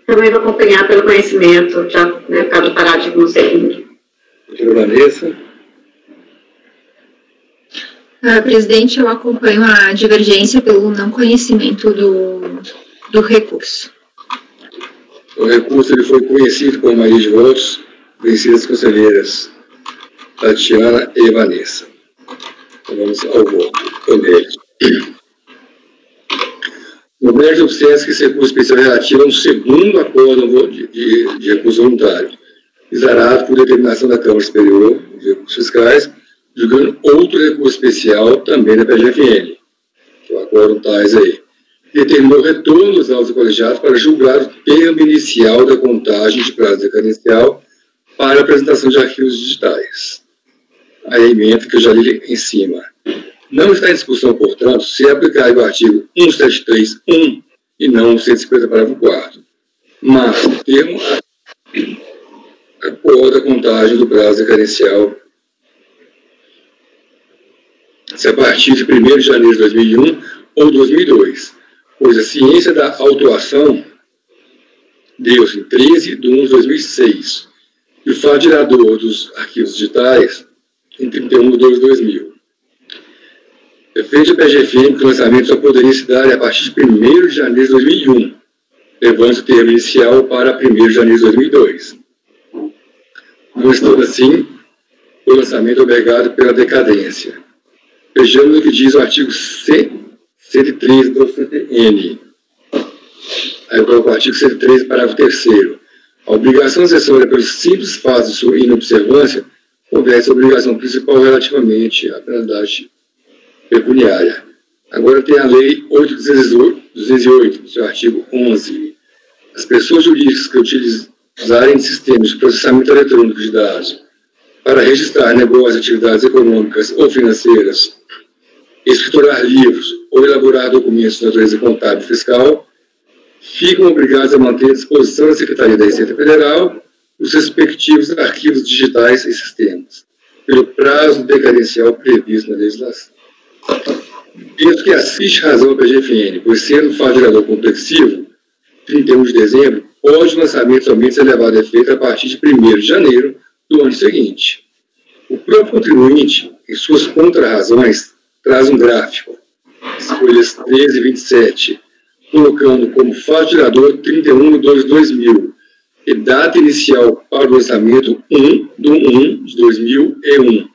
Também vou acompanhar pelo conhecimento, já, né, por causa do paradigma segundo.
Doutora Vanessa.
Presidente, eu acompanho a divergência pelo não conhecimento do recurso.
O recurso ele foi conhecido por maioria de votos, conhecidas conselheiras Tatiana e Vanessa. Então, vamos ao voto. O mérito. No mérito, observa que esse recurso especial relativo a um segundo acordo de recurso voluntário, exarado por determinação da Câmara Superior de Recursos Fiscais, julgando outro recurso especial também da PGFN, que é o acordo tais aí, determinou o retorno dos autos colegiados para julgar o termo inicial da contagem de prazo decadencial para a apresentação de arquivos digitais. A emenda que eu já li em cima. Não está em discussão, portanto, se é aplicado o artigo 173.1 e não o 150, parágrafo 4º. Mas o termo acorda a contagem do prazo decadencial se a partir de 1º de janeiro de 2001 ou 2002, pois a ciência da autuação deu-se em 13 de 1 de 2006 e o fato gerador dos arquivos digitais em 31 de 2 de 2000. Efeito da PGFN que o lançamento só poderia se dar a partir de 1º de janeiro de 2001, levando o termo inicial para 1º de janeiro de 2002. Não estando assim, o lançamento é obrigado pela decadência. Vejamos o que diz o artigo 113 do CTN. Aí eu coloco o artigo 113, parágrafo 3º. A obrigação acessória pelo simples fato de sua inobservância converte a obrigação principal relativamente à penalidade pecuniária. Agora tem a Lei 8.208, no seu artigo 11. As pessoas jurídicas que utilizarem sistemas de processamento eletrônico de dados para registrar negócios, atividades econômicas ou financeiras, escriturar livros ou elaborar documentos de natureza contábil e fiscal, ficam obrigados a manter à disposição da Secretaria da Receita Federal os respectivos arquivos digitais e sistemas, pelo prazo decadencial previsto na legislação. Penso que assiste razão à PGFN, pois sendo o fato gerador complexivo, 31 de dezembro, pode o lançamento somente ser levado a efeito a partir de 1º de janeiro do ano seguinte.
O próprio contribuinte, em suas contrarrazões, traz um gráfico, as folhas 13 e 27, colocando como fato gerador 31/2/2000 e data inicial para o orçamento 1/1/2001.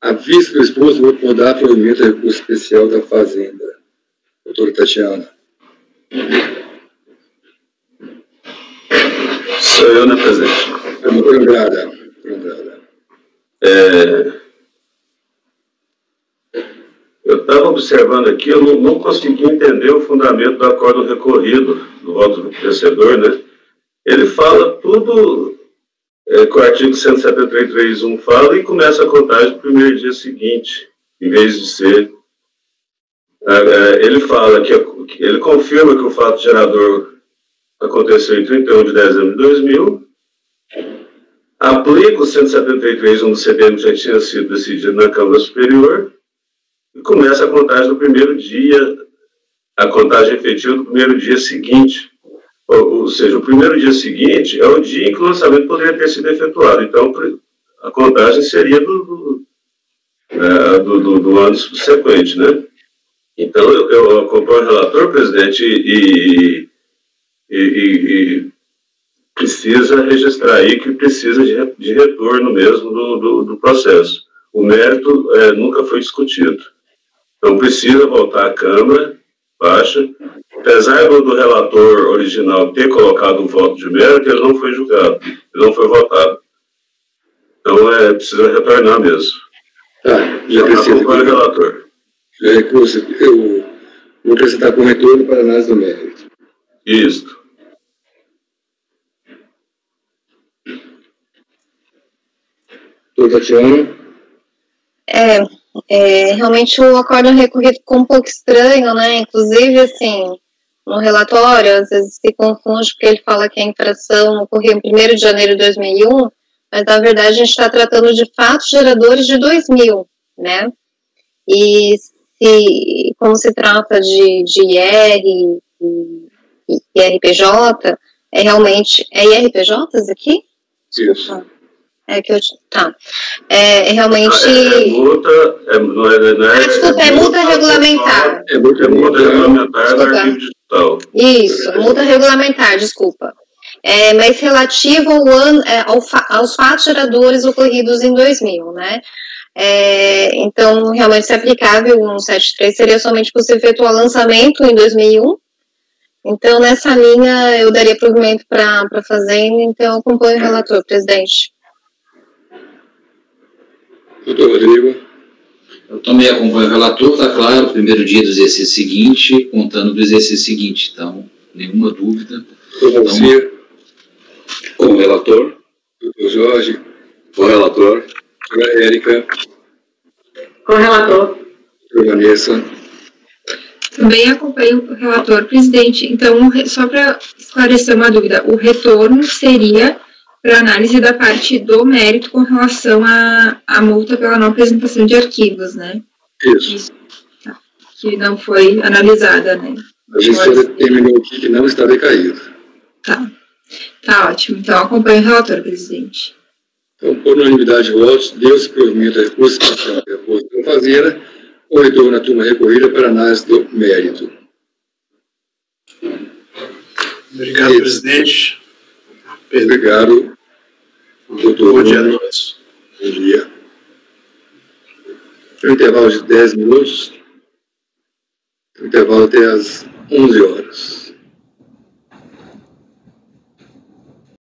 À vista do exposto, vou acordar provimento a recurso especial da Fazenda. Doutora Tatiana.
Sou eu, né, presidente?
Doutora Andrada.
Eu estava observando aqui, eu não consegui entender o fundamento do acordo recorrido, do voto do vencedor, né? Ele fala tudo que o artigo 173.1 fala e começa a contagem no primeiro dia seguinte, em vez de ser... ele fala que ele confirma que o fato gerador aconteceu em 31 de dezembro de 2000, aplica o 173.1 do CDM que já tinha sido decidido na Câmara Superior e começa a contagem do primeiro dia, a contagem efetiva do primeiro dia seguinte. Ou seja, o primeiro dia seguinte é o dia em que o lançamento poderia ter sido efetuado. Então, a contagem seria do ano subsequente, né? Então, eu acompanho o relator, presidente, e precisa registrar aí que precisa de retorno mesmo do processo. O mérito nunca foi discutido. Então, precisa voltar à Câmara Baixa. Apesar do relator original ter colocado o voto de mérito, ele não foi julgado, ele não foi votado. Então, precisa retornar mesmo.
Já precisa.
Acompanho o relator.
Eu vou acrescentar com retorno para análise do mérito.
Isso.
Doutora Tatiana?
Realmente o acordo recorrido ficou um pouco estranho, né? Inclusive, assim, no relatório, às vezes se confunde porque ele fala que a infração ocorreu em 1º de janeiro de 2001, mas na verdade a gente está tratando de fatos geradores de 2000, né? E como se trata de IR e IRPJ, realmente... É IRPJs aqui?
Isso.
Realmente...
multa...
desculpa, é multa regulamentar.
É multa regulamentar do arquivo digital.
Isso, multa regulamentar, desculpa. Mas relativo ao ano, aos fatos geradores ocorridos em 2000, né? Então, realmente, se aplicável o 173 seria somente possível efetuar lançamento em 2001. Então, nessa linha, eu daria provimento para a Fazenda, então eu acompanho o relator, presidente.
Doutor Rodrigo.
Eu também acompanho o relator, está claro, primeiro dia do exercício seguinte, contando do exercício seguinte, então, nenhuma dúvida.
Doutor Valcir.
Como relator.
Doutor Jorge.
Com relator.
Doutora Érica.
Com relator.
Doutora Vanessa.
Também acompanho o relator, presidente. Então, só para esclarecer uma dúvida, o retorno seria para análise da parte do mérito com relação à multa pela não apresentação de arquivos, né?
Isso.
Tá. Que não foi analisada, né?
A gente só determinou aqui que não está decaído.
Tá ótimo. Então, acompanho o relator, presidente.
Então, por unanimidade de votos, deu-se provimento a recurso especial da Fazenda, o retorno na turma recorrida para análise do mérito.
Obrigado, presidente.
Obrigado, doutor.
Bom dia a todos.
Bom dia. Um intervalo de 10 minutos. Intervalo até às 11 horas.